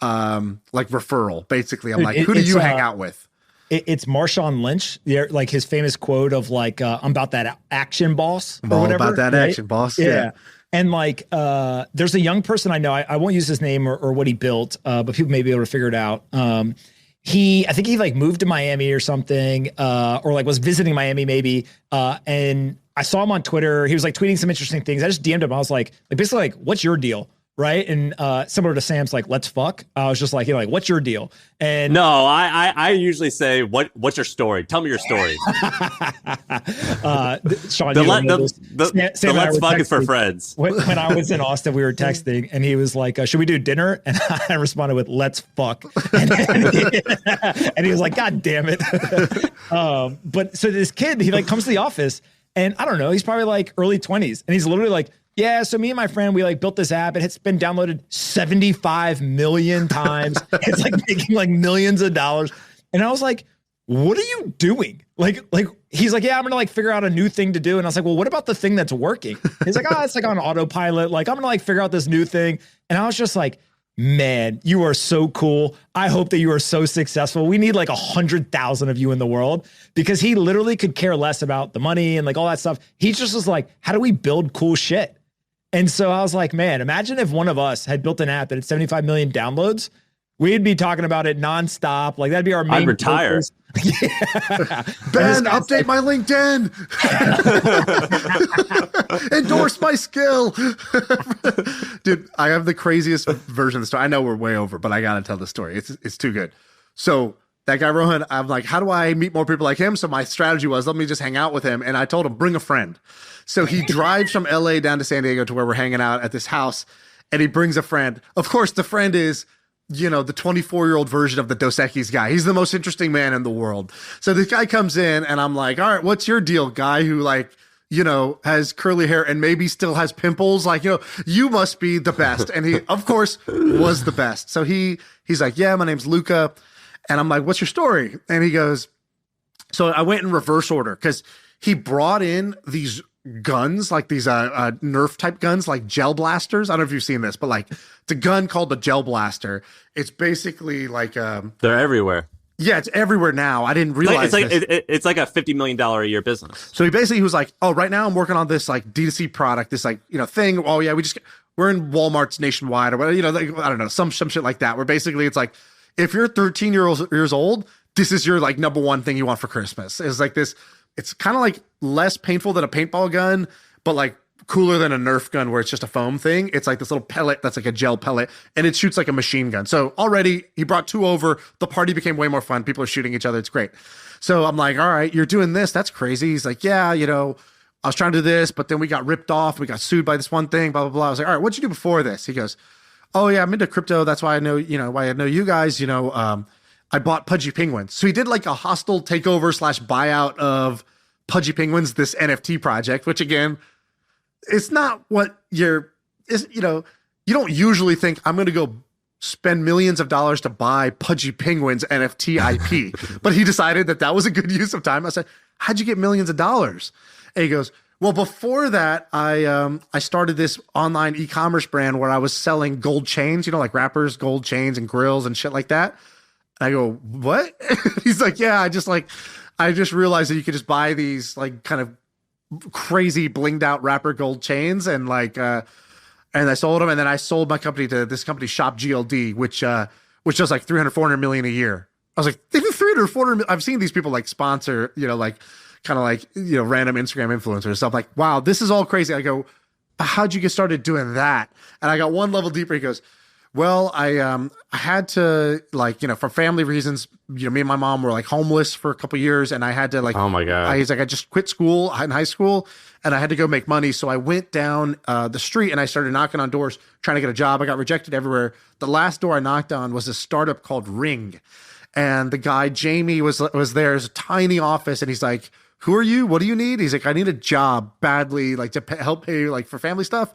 like referral. Basically, I'm like, who do you hang out with? It's Marshawn Lynch. Like his famous quote of like, I'm about that action boss. I'm all whatever, about that action boss. Yeah. And like, there's a young person I know, I won't use his name or what he built, but people may be able to figure it out. I think he like moved to Miami or something, or like was visiting Miami maybe. And I saw him on Twitter. He was like tweeting some interesting things. I just DM'd him. I was like basically like, what's your deal? Right. And similar to Sam's like, let's fuck. I was just like, what's your deal? And no, I usually say, what's your story? Tell me your story. Sean, the let's fuck is for friends. When I was in Austin, we were texting and he was like, should we do dinner? And I responded with, let's fuck. And he was like, God damn it. But so this kid, he like comes to the office and I don't know, he's probably like early 20s. And he's literally like, yeah, so me and my friend, we like built this app. It's been downloaded 75 million times. It's like making like millions of dollars. And I was like, what are you doing? Like he's like, yeah, I'm going to like figure out a new thing to do. And I was like, well, what about the thing that's working? He's like, oh, it's like on autopilot. Like I'm going to like figure out this new thing. And I was just like, man, you are so cool. I hope that you are so successful. We need like 100,000 of you in the world, because he literally could care less about the money and like all that stuff. He just was like, how do we build cool shit? And so I was like, man, imagine if one of us had built an app that had 75 million downloads. We'd be talking about it nonstop. Like that'd be our main. I'd retire. Ben, update my LinkedIn. Endorse my skill. Dude, I have the craziest version of the story. I know we're way over, but I gotta tell the story. It's too good. So that guy Rohan, I'm like, how do I meet more people like him? So my strategy was, let me just hang out with him. And I told him, bring a friend. So he drives from LA down to San Diego to where we're hanging out at this house, and he brings a friend. Of course, the friend is, the 24-year-old version of the Dos Equis guy. He's the most interesting man in the world. So this guy comes in, and I'm like, all right, what's your deal, guy who like, has curly hair and maybe still has pimples? Like, you must be the best. And he, of course, was the best. So he's like, yeah, my name's Luca. And I'm like, what's your story? And he goes, so I went in reverse order because he brought in these guns, like these Nerf type guns, like gel blasters. I don't know if you've seen this, but like it's a gun called the gel blaster. It's basically like they're everywhere. Yeah, it's everywhere now. I didn't realize it's like a $50 million a year business. So he was like, oh, right now I'm working on this like D2C product, this like thing. Oh yeah, we're in Walmart's nationwide or whatever, like, I don't know, some shit like that. Where basically it's like, if you're 13 years old, this is your like number one thing you want for Christmas. It's like this. It's kind of like less painful than a paintball gun, but like cooler than a Nerf gun where it's just a foam thing. It's like this little pellet that's like a gel pellet, and it shoots like a machine gun. So already he brought 2 over. The party became way more fun. People are shooting each other. It's great. So I'm like, all right, you're doing this. That's crazy. He's like, yeah, you know, I was trying to do this, but then we got ripped off. We got sued by this one thing, blah, blah, blah. I was like, all right, what'd you do before this? He goes, oh yeah, I'm into crypto. That's why I know, you know, why I know you guys, you know, I bought Pudgy Penguins. So he did like a hostile takeover / buyout of Pudgy Penguins, this NFT project, which again, it's not what you know, you don't usually think I'm going to go spend millions of dollars to buy Pudgy Penguins NFT IP, but he decided that was a good use of time. I said, how'd you get millions of dollars? And he goes, well, before that, I started this online e-commerce brand where I was selling gold chains, you know, like rappers, gold chains and grills and shit like that. And I go, what? He's like, yeah, I just realized that you could just buy these like kind of crazy blinged out rapper gold chains and like, and I sold them. And then I sold my company to this company, Shop GLD, which does like 300, 400 million a year. I was like, they do 300, 400. I've seen these people like sponsor, you know, like kind of like, you know, random Instagram influencers and stuff. Like, wow, this is all crazy. I go, how'd you get started doing that? And I got one level deeper. He goes, well, I had to, like, you know, for family reasons, you know, me and my mom were like homeless for a couple of years, and I had to like, oh my God. He's like, I just quit school in high school and I had to go make money. So I went down the street and I started knocking on doors, trying to get a job. I got rejected everywhere. The last door I knocked on was a startup called Ring. And the guy, Jamie, was there. It's a tiny office. And he's like, who are you? What do you need? He's like, I need a job badly, like to help pay like for family stuff.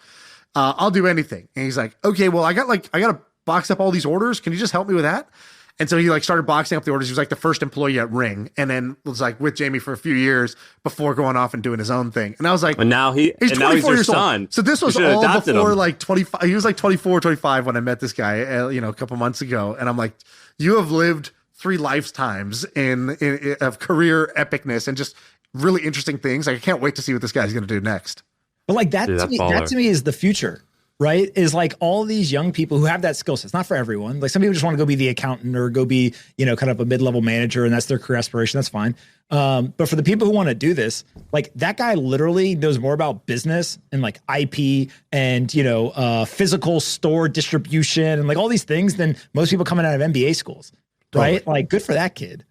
I'll do anything. And he's like, okay, well, I got to box up all these orders. Can you just help me with that? And so he like started boxing up the orders. He was like the first employee at Ring, and then was like with Jamie for a few years before going off and doing his own thing. And I was like, and now he's 24 years son. old. So this was all before him. Like 25. He was like 24, 25 when I met this guy, you know, a couple months ago. And I'm like, you have lived 3 lifetimes in of career epicness and just really interesting things. Like, I can't wait to see what this guy's going to do next. But like that, dude, that to me is the future, right? Is like all these young people who have that skill set. It's not for everyone. Like some people just want to go be the accountant or go be, you know, kind of a mid-level manager, and that's their career aspiration. That's fine. But for the people who want to do this, like that guy literally knows more about business and like IP and, you know, physical store distribution and like all these things than most people coming out of MBA schools, right? Totally. Like good for that kid.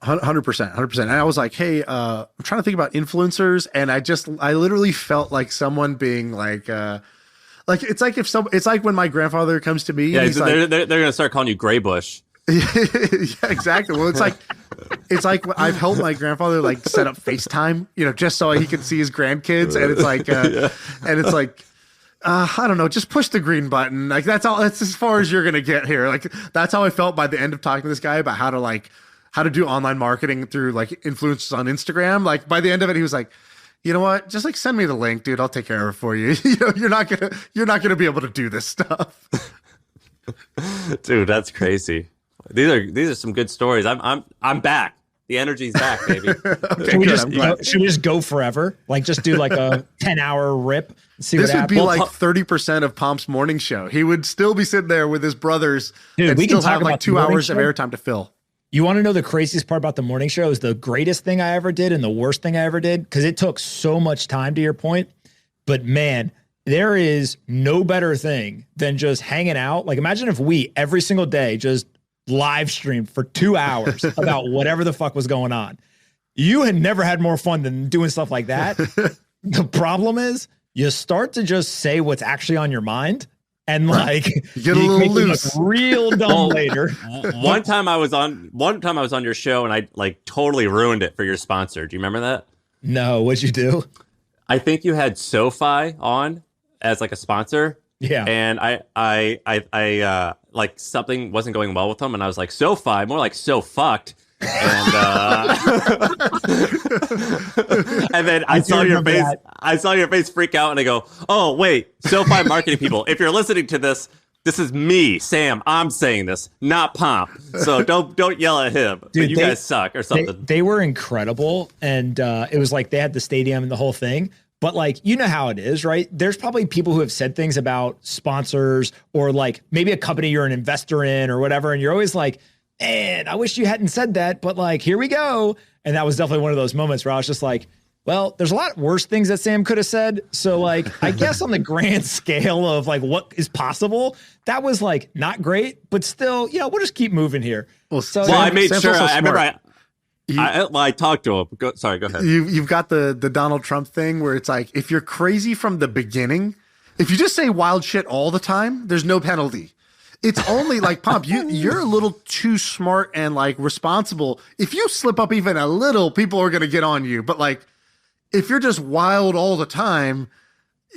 100%. And I was like, hey, I'm trying to think about influencers. And I literally felt like someone being like it's like it's like when my grandfather comes to me. Yeah, and he's they're like, going to start calling you Gray Bush. Yeah, exactly. Well, it's like I've helped my grandfather like set up FaceTime, you know, just so he can see his grandkids. And it's like, and it's like, I don't know, just push the green button. Like that's as far as you're going to get here. Like that's how I felt by the end of talking to this guy about how to do online marketing through like influencers on Instagram. Like by the end of it, he was like, you know what? Just like send me the link, dude. I'll take care of it for you. You know, you're not gonna be able to do this stuff. Dude, that's crazy. These are some good stories. I'm back. The energy's back, baby. Okay, should we just go forever? Like just do like a 10-hour rip and see this what happens? This would be like 30% of Pomp's morning show. He would still be sitting there with his brothers, dude, and we still can talk have like about 2 hours of airtime to fill. You want to know the craziest part about the morning show is the greatest thing I ever did and the worst thing I ever did? Because it took so much time, to your point. But man, there is no better thing than just hanging out. Like imagine if we every single day just live streamed for 2 hours about whatever the fuck was going on. You had never had more fun than doing stuff like that. The problem is you start to just say what's actually on your mind. And like you get a little loose, real dumb later. One time I was on your show and I like totally ruined it for your sponsor. Do you remember that? No, what'd you do? I think you had SoFi on as like a sponsor. Yeah. And I like something wasn't going well with them, and I was like, SoFi, more like so fucked. And and then I saw your face. I saw your face freak out, and I go, "Oh wait, SoFi marketing people! If you're listening to this, this is me, Sam. I'm saying this, not Pomp. So don't yell at him. Dude, but you guys suck or something." They were incredible, and it was like they had the stadium and the whole thing. But like, you know how it is, right? There's probably people who have said things about sponsors or like maybe a company you're an investor in or whatever. And you're always like, man, I wish you hadn't said that, but like, here we go. And that was definitely one of those moments where I was just like, well, there's a lot worse things that Sam could have said. So like, I guess on the grand scale of like what is possible, that was like not great, but still, we'll just keep moving here. Well, I made sure. I remember I talked to him. Go ahead. You've got the Donald Trump thing where it's like, if you're crazy from the beginning, if you just say wild shit all the time, there's no penalty. It's only like, Pomp, you're a little too smart and like responsible. If you slip up even a little, people are going to get on you. But like, if you're just wild all the time,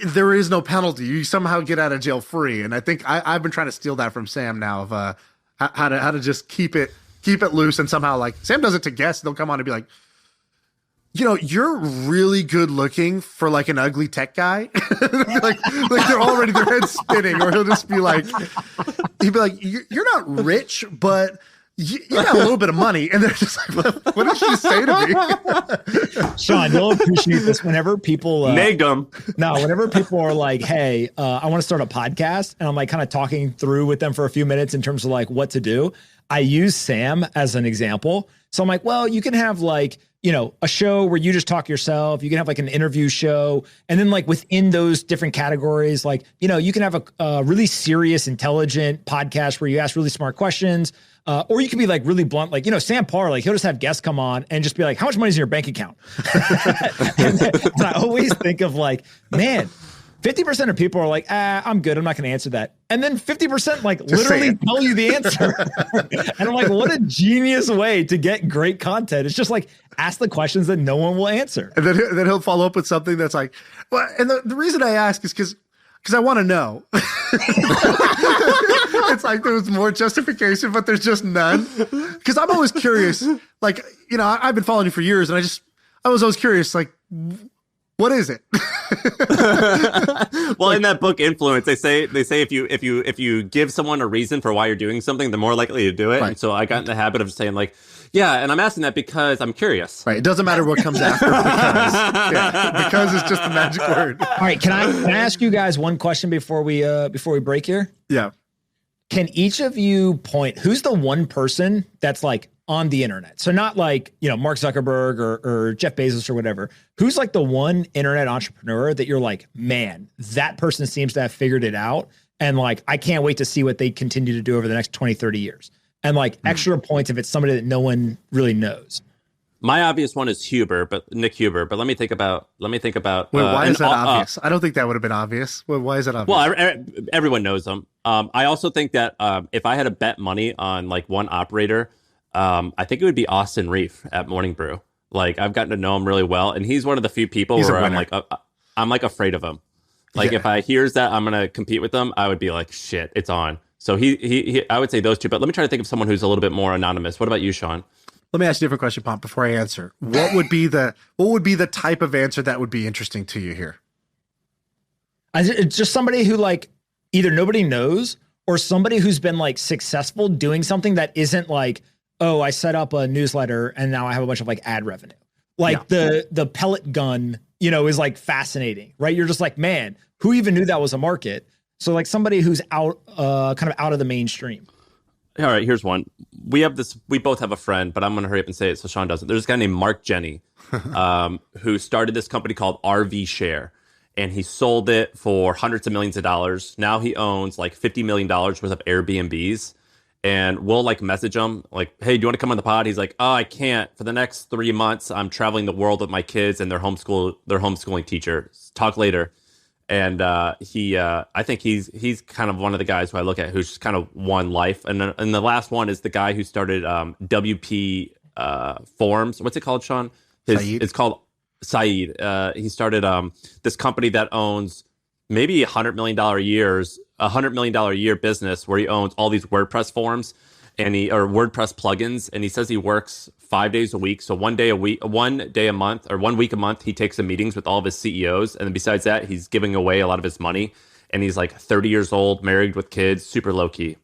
there is no penalty. You somehow get out of jail free. And I think I've been trying to steal that from Sam now of how to just keep it loose, and somehow like Sam does it to guests. They'll come on and be like, you're really good looking for like an ugly tech guy. like they're already, their head's spinning, or he'll just be like, you're not rich, but you got a little bit of money. And they're just like, what did she say to me? Sean, you'll appreciate this whenever people whenever people are like, hey, I want to start a podcast, and I'm like kind of talking through with them for a few minutes in terms of like what to do. I use Sam as an example. So I'm like, well, you can have like, a show where you just talk yourself. You can have like an interview show. And then like within those different categories, like, you can have a really serious, intelligent podcast where you ask really smart questions. Or you can be like really blunt, like, Sam Parr, like he'll just have guests come on and just be like, how much money is in your bank account? and I always think of like, man, 50% of people are like, I'm good. I'm not going to answer that. And then 50% like just literally tell you the answer. And I'm like, what a genius way to get great content. It's just like, ask the questions that no one will answer. And then he'll follow up with something that's like, well, and the reason I ask is because I want to know. It's like there's more justification, but there's just none. Because I'm always curious. Like, I've been following you for years, and I was always curious, like, what is it? Well, in that book Influence, they say if you give someone a reason for why you're doing something, they're more likely to do it. Right. And so I got in the habit of saying like, yeah, and I'm asking that because I'm curious. Right. It doesn't matter what comes after because it's just the magic word. All right. Can I ask you guys one question before we break here? Yeah. Can each of you point who's the one person that's like on the internet? So not like, Mark Zuckerberg or Jeff Bezos or whatever. Who's like the one internet entrepreneur that you're like, man, that person seems to have figured it out. And like, I can't wait to see what they continue to do over the next 20, 30 years. And like extra points if it's somebody that no one really knows. My obvious one is Nick Huber. But let me think about. Wait, why is that obvious? I don't think that would have been obvious. Why is that obvious? Well, everyone knows him. I also think that if I had to bet money on like one operator, I think it would be Austin Reef at Morning Brew. Like I've gotten to know him really well, and he's one of the few people where I'm like afraid of him. Like if I hears that I'm gonna compete with them, I would be like, shit, it's on. So he I would say those two. But let me try to think of someone who's a little bit more anonymous. What about you, Sean? Let me ask you a different question, Pomp, before I answer. What would be the type of answer that would be interesting to you here? It's just somebody who like either nobody knows or somebody who's been like successful doing something that isn't like, oh, I set up a newsletter and now I have a bunch of like ad revenue. Like the pellet gun, is like fascinating, right? You're just like, man, who even knew that was a market? So like somebody who's kind of out of the mainstream. All right, here's one. We both have a friend, but I'm going to hurry up and say it so Sean doesn't. There's a guy named Marc Jenney who started this company called RV Share, and he sold it for hundreds of millions of dollars. Now he owns like $50 million worth of Airbnbs, and we'll like message him like, hey, do you want to come on the pod? He's like, oh, I can't. For the next 3 months, I'm traveling the world with my kids and their homeschooling teacher. Talk later. And I think he's kind of one of the guys who I look at who's just kind of one life. And the last one is the guy who started WP Forms. What's it called, Sean? It's called Saeed. He started this company that owns maybe $100 million a year business where he owns all these WordPress forms or WordPress plugins. And he says he works 5 days a week. So 1 day a month, or 1 week a month, he takes some meetings with all of his CEOs. And then besides that, he's giving away a lot of his money. And he's like 30 years old, married with kids, super low key.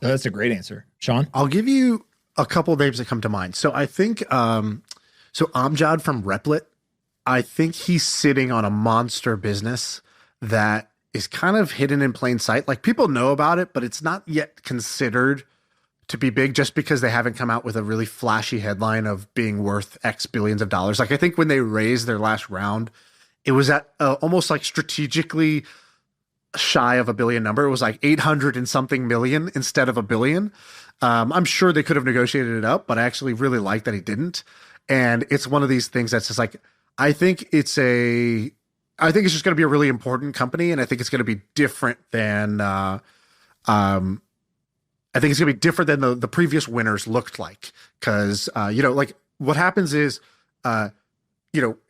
Oh, that's a great answer. Sean? I'll give you a couple of names that come to mind. So I think, Amjad from Replit I think he's sitting on a monster business that is kind of hidden in plain sight. Like, people know about it, but it's not yet considered to be big just because they haven't come out with a really flashy headline of being worth X billions of dollars. Like, I think when they raised their last round, it was at almost like strategically shy of $1 billion number. It was like 800 and something million instead of $1 billion. I'm sure they could have negotiated it up, but I actually really like that he didn't. And it's one of these things that's just like, I think it's just going to be a really important company. And I think it's going to be different than, I think it's going to be different than the previous winners looked like. Cause, like what happens is,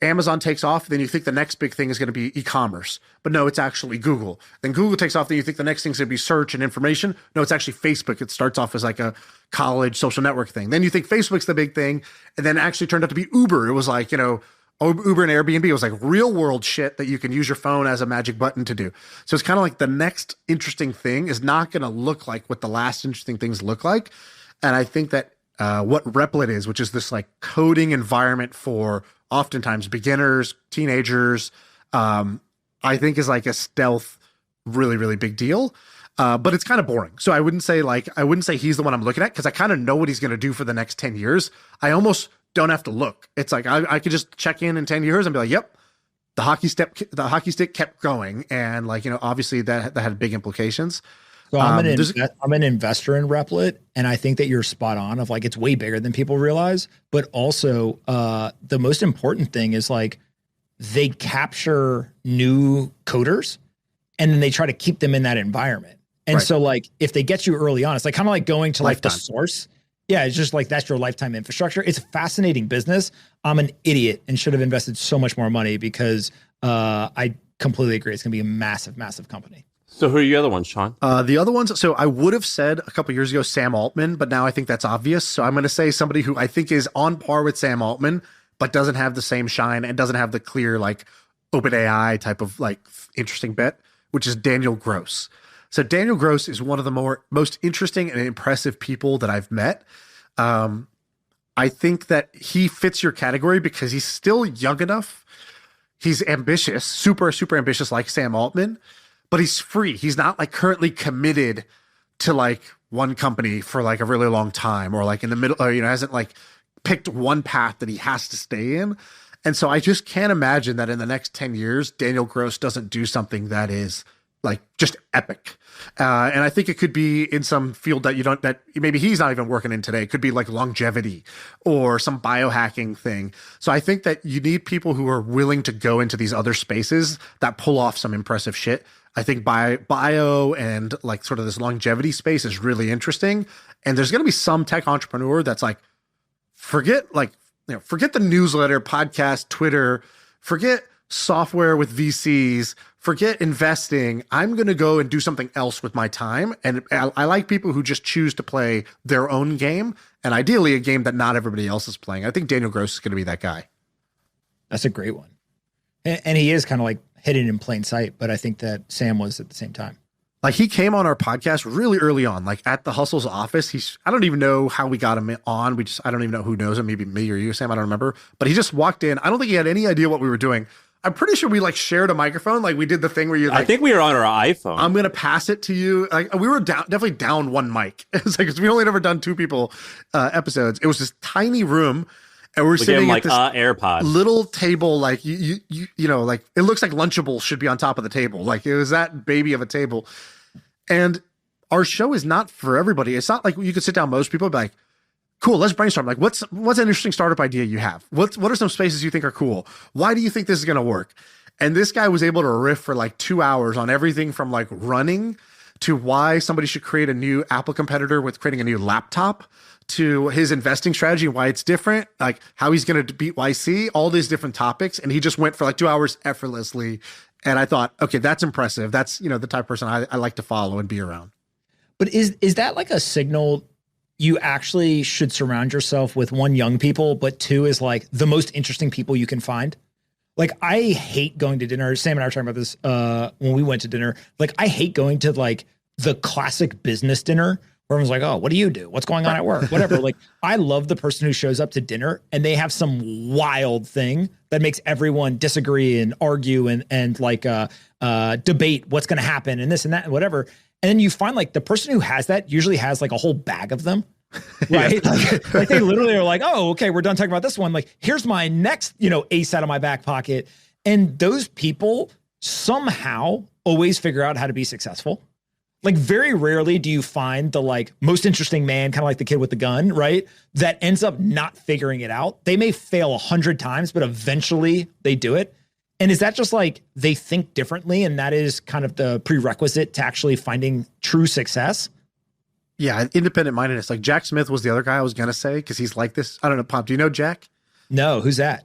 Amazon takes off, then you think the next big thing is going to be e-commerce, but no, it's actually Google. Then Google takes off, then you think the next thing is going to be search and information. No, it's actually Facebook. It starts off as like a college social network thing. Then you think Facebook's the big thing, and then it actually turned out to be Uber. It was like, Uber and Airbnb. It was like real world shit that you can use your phone as a magic button to do. So it's kind of like the next interesting thing is not going to look like what the last interesting things look like. And I think that what Replit is, which is this like coding environment for oftentimes beginners, teenagers, I think is like a stealth, really, really big deal. But it's kind of boring. So I wouldn't say he's the one I'm looking at, because I kind of know what he's going to do for the next 10 years. I almost don't have to look. It's like I could just check in 10 years and be like, yep, the hockey stick kept going. And like, obviously that had big implications. So I'm an investor in Replit, and I think that you're spot on of like, it's way bigger than people realize. But also the most important thing is like, they capture new coders and then they try to keep them in that environment. And so like, if they get you early on, it's like kind of like going to like the source. Yeah, it's just like, that's your lifetime infrastructure. It's a fascinating business. I'm an idiot and should have invested so much more money, because I completely agree. It's going to be a massive, massive company. So who are your other ones, Shaan? The other ones, so I would have said a couple years ago Sam Altman, but now I think that's obvious. So I'm going to say somebody who I think is on par with Sam Altman, but doesn't have the same shine and doesn't have the clear like OpenAI type of like interesting bet, which is Daniel Gross. So Daniel Gross is one of the most interesting and impressive people that I've met. I think that he fits your category because he's still young enough. He's ambitious, super, super ambitious, like Sam Altman, but he's free. He's not like currently committed to like one company for like a really long time, or like in the middle, or, hasn't like picked one path that he has to stay in. And so I just can't imagine that in the next 10 years, Daniel Gross doesn't do something that is like just epic. And I think it could be in some field that maybe he's not even working in today. It could be like longevity or some biohacking thing. So I think that you need people who are willing to go into these other spaces that pull off some impressive shit. I think bio and like sort of this longevity space is really interesting. And there's going to be some tech entrepreneur that's like, forget the newsletter, podcast, Twitter, forget software with VCs, forget investing. I'm going to go and do something else with my time. And I like people who just choose to play their own game, and ideally a game that not everybody else is playing. I think Daniel Gross is going to be that guy. That's a great one. And he is kind of like hidden in plain sight, but I think that Sam was at the same time. Like, he came on our podcast really early on, like at the Hustle's office. I don't even know how we got him on. I don't even know who knows him. Maybe me or you, Sam. I don't remember. But he just walked in. I don't think he had any idea what we were doing. I'm pretty sure we like shared a microphone. Like, we did the thing where you like, I think we were on our iPhone. I'm going to pass it to you. Like, we were definitely down one mic. It's like, 'cause we only ever done 2 people episodes. It was this tiny room, and we're sitting like at this AirPod little table. Like you know, like it looks like Lunchables should be on top of the table. Like, it was that baby of a table. And our show is not for everybody. It's not like you could sit down. Most people and be like, cool, let's brainstorm. Like, what's an interesting startup idea you have? What are some spaces you think are cool? Why do you think this is going to work? And this guy was able to riff for like 2 hours on everything from like running to why somebody should create a new Apple competitor with creating a new laptop, to his investing strategy and why it's different, like how he's going to beat YC, all these different topics. And he just went for like 2 hours effortlessly. And I thought, okay, that's impressive. That's, the type of person I like to follow and be around. But is that like a signal you actually should surround yourself with, one, young people, but 2 is like the most interesting people you can find? Like, I hate going to dinner. Sam and I were talking about this when we went to dinner. Like, I hate going to like the classic business dinner where everyone's like, oh, what do you do? What's going on at work? Whatever. Like, I love the person who shows up to dinner and they have some wild thing that makes everyone disagree and argue and like debate what's going to happen and this and that and whatever. And then you find like the person who has that usually has like a whole bag of them. Right. Like they literally are like, oh, okay, we're done talking about this one. Like, here's my next, ace out of my back pocket. And those people somehow always figure out how to be successful. Like, very rarely do you find the like most interesting man, kind of like the kid with the gun, right? That ends up not figuring it out. They may fail 100 times, but eventually they do it. And is that just like they think differently? And that is kind of the prerequisite to actually finding true success? Yeah, independent mindedness. Like Jack Smith was the other guy I was gonna say because he's like this. I don't know, Pomp. Do you know Jack? No, who's that?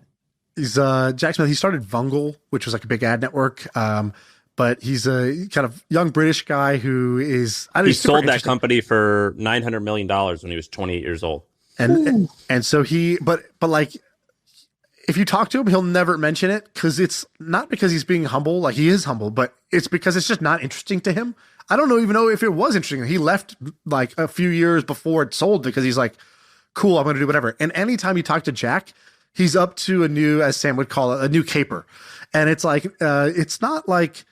He's Jack Smith. He started Vungle, which was like a big ad network. But he's a kind of young British guy who is. He sold that company for $900 million when he was 28 years old. And so but like, if you talk to him, he'll never mention it because it's not because he's being humble. Like, he is humble, but it's because it's just not interesting to him. I don't even know if it was interesting. He left like a few years before it sold because he's like, cool, I'm going to do whatever. And anytime you talk to Jack, he's up to a new, as Sam would call it, a new caper. And it's like, it's not like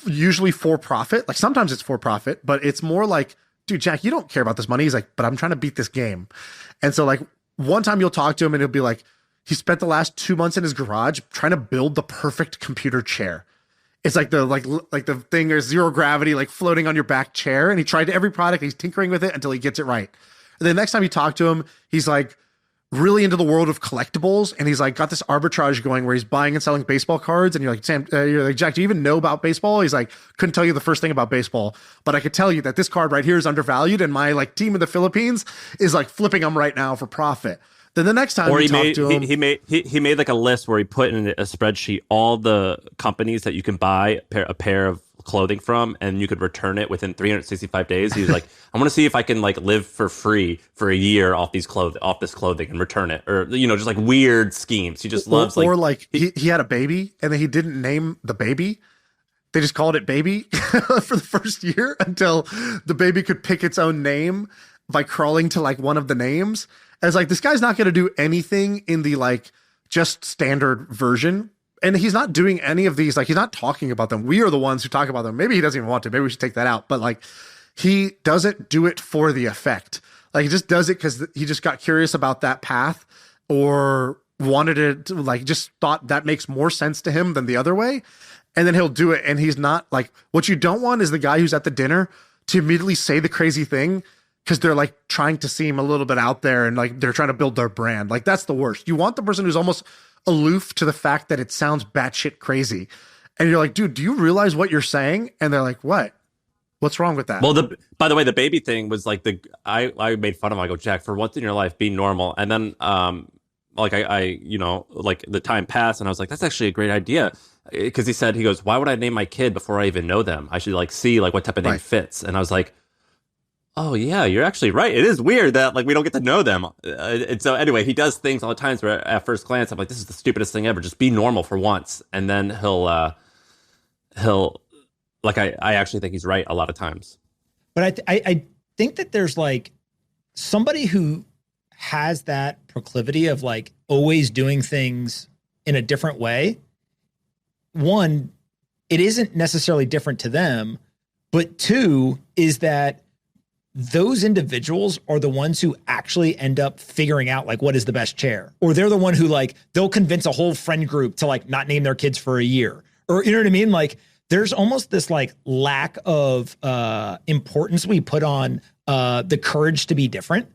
usually for profit. Like, sometimes it's for profit, but it's more like, dude, Jack, you don't care about this money. He's like, but I'm trying to beat this game. And so like one time you'll talk to him and he'll be like, he spent the last 2 months in his garage trying to build the perfect computer chair. It's like the thing, there's zero gravity, like floating on your back chair. And he tried every product. He's tinkering with it until he gets it right. And then next time you talk to him, he's like really into the world of collectibles. And he's like got this arbitrage going where he's buying and selling baseball cards. And you're like, Sam, you're like, Jack, do you even know about baseball? He's like, couldn't tell you the first thing about baseball, but I could tell you that this card right here is undervalued. And my like team in the Philippines is like flipping them right now for profit. Then the next time you talk to him, he made like a list where he put in a spreadsheet all the companies that you can buy a pair of clothing from, and you could return it within 365 days. He was like, I want to see if I can like live for free for a year off this clothing and return it, or just like weird schemes. He just loves or like he had a baby and then he didn't name the baby. They just called it baby for the first year until the baby could pick its own name by crawling to like one of the names. As like, this guy's not going to do anything in the like just standard version. And he's not doing any of these. Like, he's not talking about them. We are the ones who talk about them. Maybe he doesn't even want to. Maybe we should take that out. But like, he doesn't do it for the effect. Like, he just does it because he just got curious about that path or wanted it to, like, just thought that makes more sense to him than the other way. And then he'll do it. And he's not like, what you don't want is the guy who's at the dinner to immediately say the crazy thing because they're like trying to seem a little bit out there and like they're trying to build their brand. Like, that's the worst. You want the person who's almost aloof to the fact that it sounds batshit crazy. And you're like, dude, do you realize what you're saying? And they're like, what? What's wrong with that? Well, by the way, the baby thing was like I made fun of him. I go, Jack, for once in your life, be normal. And then like I like the time passed and I was like, that's actually a great idea. Because he goes, why would I name my kid before I even know them? I should like see like what type of name fits. And I was like, oh yeah, you're actually right. It is weird that like we don't get to know them. And so anyway, he does things all the times where at first glance I'm like, this is the stupidest thing ever. Just be normal for once, and then he'll like I actually think he's right a lot of times. But I think that there's like somebody who has that proclivity of like always doing things in a different way. One, it isn't necessarily different to them, but two is that those individuals are the ones who actually end up figuring out like what is the best chair, or they're the one who like they'll convince a whole friend group to like not name their kids for a year, or you know what I mean? Like there's almost this like lack of importance we put on the courage to be different.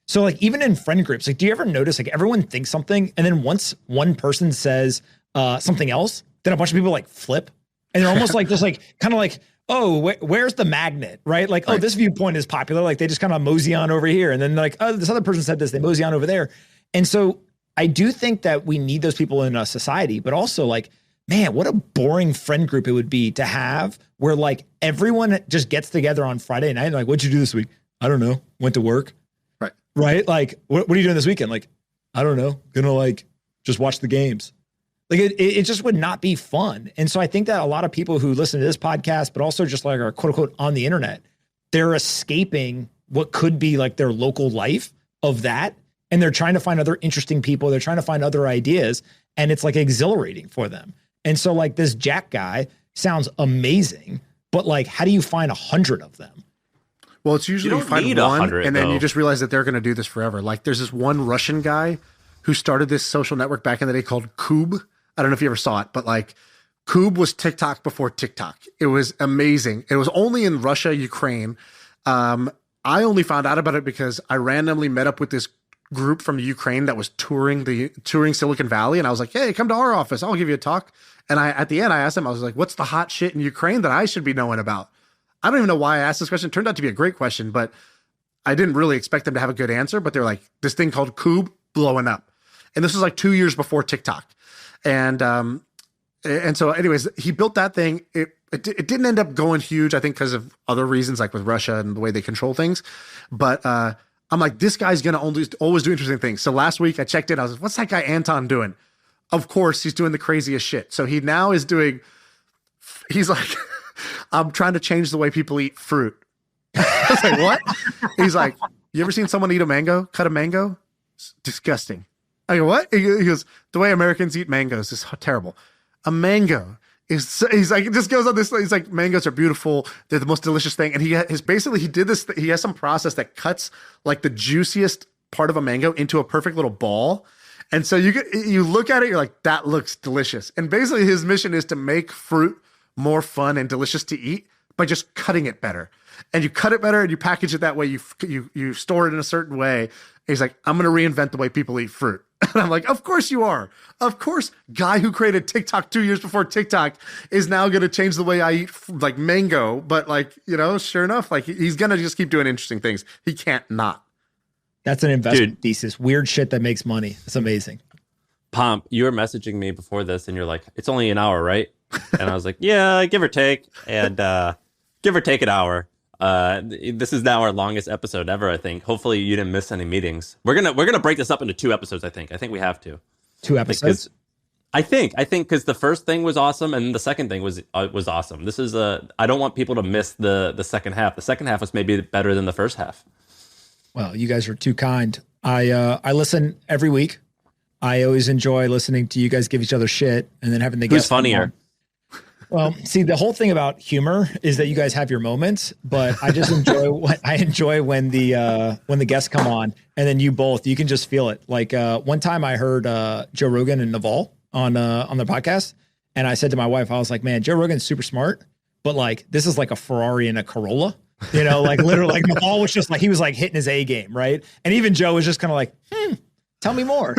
So like even in friend groups, like do you ever notice like everyone thinks something and then once one person says something else, then a bunch of people like flip and they're almost like just like kind of like, oh, where's the magnet, right? Like, oh, this viewpoint is popular. Like they just kind of mosey on over here. And then like, oh, this other person said this, they mosey on over there. And so I do think that we need those people in a society, but also like, man, what a boring friend group it would be to have where like everyone just gets together on Friday night and like, what'd you do this week? I don't know. Went to work. Right. Like, what are you doing this weekend? Like, I don't know. Gonna like just watch the games. Like it just would not be fun. And so I think that a lot of people who listen to this podcast, but also just like are quote unquote on the internet, they're escaping what could be like their local life of that. And they're trying to find other interesting people. They're trying to find other ideas, and it's like exhilarating for them. And so like this Jack guy sounds amazing, but like, how do you find 100 of them? Well, it's usually you find one, and then you just realize that they're going to do this forever. Like there's this one Russian guy who started this social network back in the day called Kub. I don't know if you ever saw it, but like Kub was TikTok before TikTok. It was amazing. It was only in Russia, Ukraine. I only found out about it because I randomly met up with this group from Ukraine that was touring Silicon Valley, and I was like, hey, come to our office, I'll give you a talk. And at the end I asked them, I was like, what's the hot shit in Ukraine that I should be knowing about? I don't even know why I asked this question. It turned out to be a great question, but I didn't really expect them to have a good answer. But they're like, this thing called Kub blowing up, and this was like 2 years before TikTok. And so anyways, he built that thing. It didn't end up going huge, I think, because of other reasons, like with Russia and the way they control things. But I'm like, this guy's going to always do interesting things. So last week I checked in. I was like, what's that guy Anton doing? Of course, he's doing the craziest shit. So he now is he's like, I'm trying to change the way people eat fruit. I was like, what? He's like, you ever seen someone eat a mango, cut a mango? It's disgusting. I go, what? He goes, the way Americans eat mangoes is terrible. A mango he's like, it just goes on this. He's like, mangoes are beautiful. They're the most delicious thing. And he did this. He has some process that cuts like the juiciest part of a mango into a perfect little ball. And so you look at it, you're like, that looks delicious. And basically his mission is to make fruit more fun and delicious to eat by just cutting it better. And you cut it better and you package it that way. You store it in a certain way. And he's like, I'm going to reinvent the way people eat fruit. And I'm like, of course you are. Of course, guy who created TikTok 2 years before TikTok is now going to change the way I eat like mango. But like, sure enough, like he's going to just keep doing interesting things. He can't not. That's an investment thesis. Weird shit that makes money. It's amazing. Pomp, you were messaging me before this and you're like, it's only an hour, right? And I was like, yeah, give or take. And give or take an hour. This is now our longest episode ever, I think. Hopefully you didn't miss any meetings. We're gonna break this up into 2 episodes, I think. I think we have to. 2 episodes? I think because the first thing was awesome and the second thing was awesome. This is I don't want people to miss the second half. The second half was maybe better than the first half. Well, you guys are too kind. I listen every week. I always enjoy listening to you guys give each other shit and then having the guests. Who's funnier? Well, see, the whole thing about humor is that you guys have your moments, but I just enjoy when the guests come on and then you can just feel it. Like one time I heard Joe Rogan and Naval on the podcast, and I said to my wife, I was like, man, Joe Rogan's super smart, but like this is like a Ferrari and a Corolla, like literally, like Naval was just like, he was like hitting his A game, right? And even Joe was just kind of like, tell me more.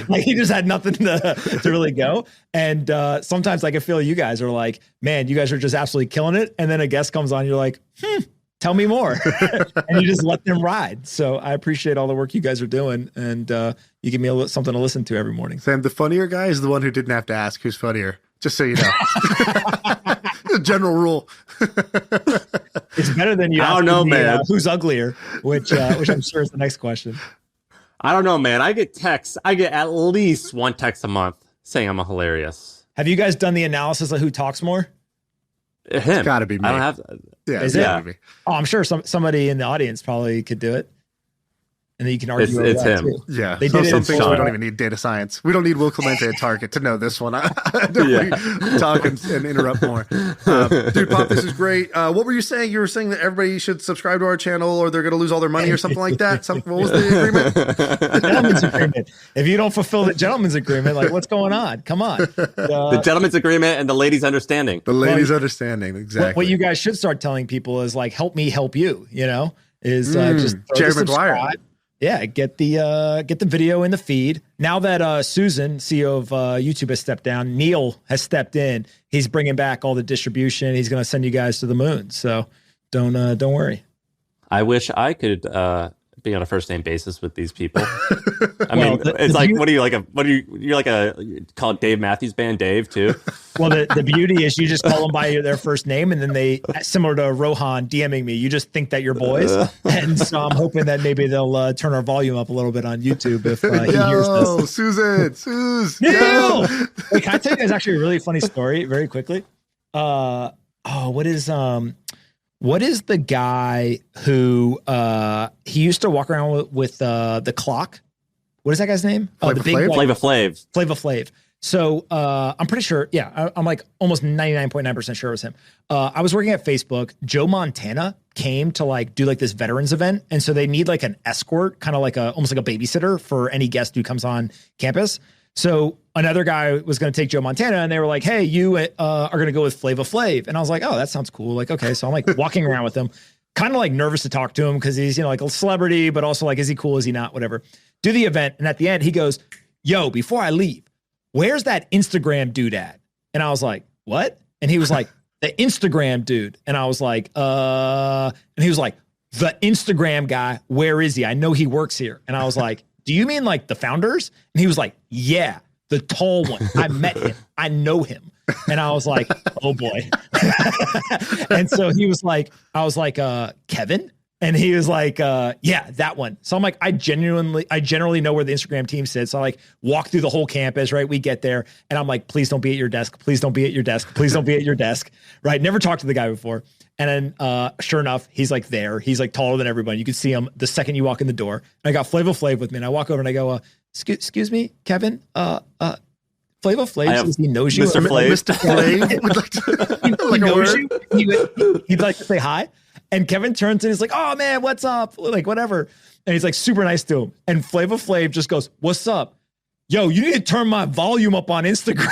Like he just had nothing to really go. And sometimes I can feel you guys are like, man, you guys are just absolutely killing it. And then a guest comes on, you're like, tell me more. And you just let them ride. So I appreciate all the work you guys are doing. And you give me something to listen to every morning. Sam, the funnier guy is the one who didn't have to ask who's funnier. Just so you know. The general rule. It's better than you. I don't know, man. Who's uglier, which I'm sure is the next question. I don't know, man. I get texts. I get at least one text a month saying I'm hilarious. Have you guys done the analysis of who talks more? Him. It's got to be me. I don't have. Yeah, is it? Me. Oh, I'm sure somebody in the audience probably could do it. And then you can argue it's him. Too. Yeah. They did some things we don't even need data science. We don't need Will Clemente at Target to know this one. I definitely talk and interrupt more. Dude, Pop, this is great. What were you saying? You were saying that everybody should subscribe to our channel or they're going to lose all their money or something like that. What was the agreement? The gentleman's agreement. If you don't fulfill the gentleman's agreement, like what's going on? Come on. The gentleman's agreement and the lady's understanding. The lady's understanding. Exactly. What you guys should start telling people is like, help me help you, is just Jerry Maguire. Yeah, get the video in the feed. Now that Susan, CEO of YouTube, has stepped down, Neil has stepped in. He's bringing back all the distribution. He's going to send you guys to the moon. So don't worry. I wish I could be on a first name basis with these people. I mean, it's like, you're like you call it Dave Matthews Band Dave too. Well, the beauty is you just call them by their first name, and then they, similar to Rohan DMing me, you just think that you're boys. And so I'm hoping that maybe they'll turn our volume up a little bit on YouTube if he hears this. Susan. Neil! Wait, can I tell you guys actually a really funny story very quickly? What is What is the guy who he used to walk around with the clock? What is that guy's name? Flavor the big Flav? Flavor Flav. Flavor Flav. So I'm pretty sure. Yeah, I'm like almost 99.9% sure it was him. I was working at Facebook. Joe Montana came to like do like this veterans event, and so they need like an escort, kind of like almost like a babysitter for any guest who comes on campus. So another guy was going to take Joe Montana, and they were like, "Hey, you are going to go with Flavor Flav," and I was like, "Oh, that sounds cool." Like, okay, so I'm like walking around with him, kind of like nervous to talk to him because he's like a celebrity, but also like, is he cool? Is he not? Whatever. Do the event, and at the end, he goes, "Yo, before I leave, where's that Instagram dude at?" And I was like, "What?" And he was like, "The Instagram dude." And I was like, and he was like, "The Instagram guy, where is he? I know he works here." And I was like, "Do you mean like the founders?" And he was like, "Yeah, the tall one. I met him. I know him." And I was like, "Oh boy." And so he was like, I was like, "Kevin?" And he was like, "Yeah, that one." So I'm like, I generally know where the Instagram team sits. So I like walk through the whole campus, right? We get there and I'm like, "Please don't be at your desk. Please don't be at your desk. Please don't be at your desk." Right? Never talked to the guy before. And then sure enough, he's like there. He's like taller than everybody. You can see him the second you walk in the door. And I got Flavor Flav with me. And I walk over and I go, excuse me, Kevin, Flavor Flav says he knows you. Mr. Flav. Mr. Flav would like to, he knows you. He'd like to say hi. And Kevin turns and he's like, "Oh man, what's up?" Like whatever. And he's like super nice to him. And Flavor Flav just goes, "What's up? Yo, you need to turn my volume up on Instagram."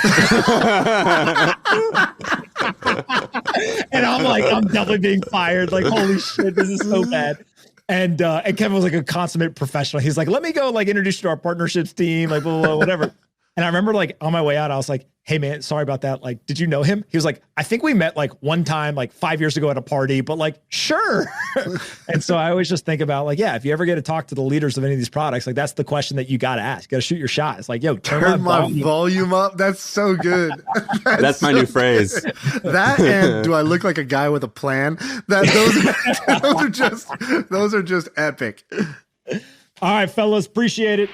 And I'm like, I'm definitely being fired. Like, holy shit, this is so bad. And Kevin was like a consummate professional. He's like, "Let me go like introduce you to our partnerships team, like blah, blah, blah, whatever." And I remember like on my way out, I was like, "Hey man, sorry about that. Like, did you know him?" He was like, "I think we met like one time, like 5 years ago at a party, but like, sure." And so I always just think about like, yeah, if you ever get to talk to the leaders of any of these products, like that's the question that you got to ask. You got to shoot your shot. It's like, "Yo, turn my volume up." That's so good. That's my new phrase. That and "Do I look like a guy with a plan?" Those are just epic. All right, fellas, appreciate it.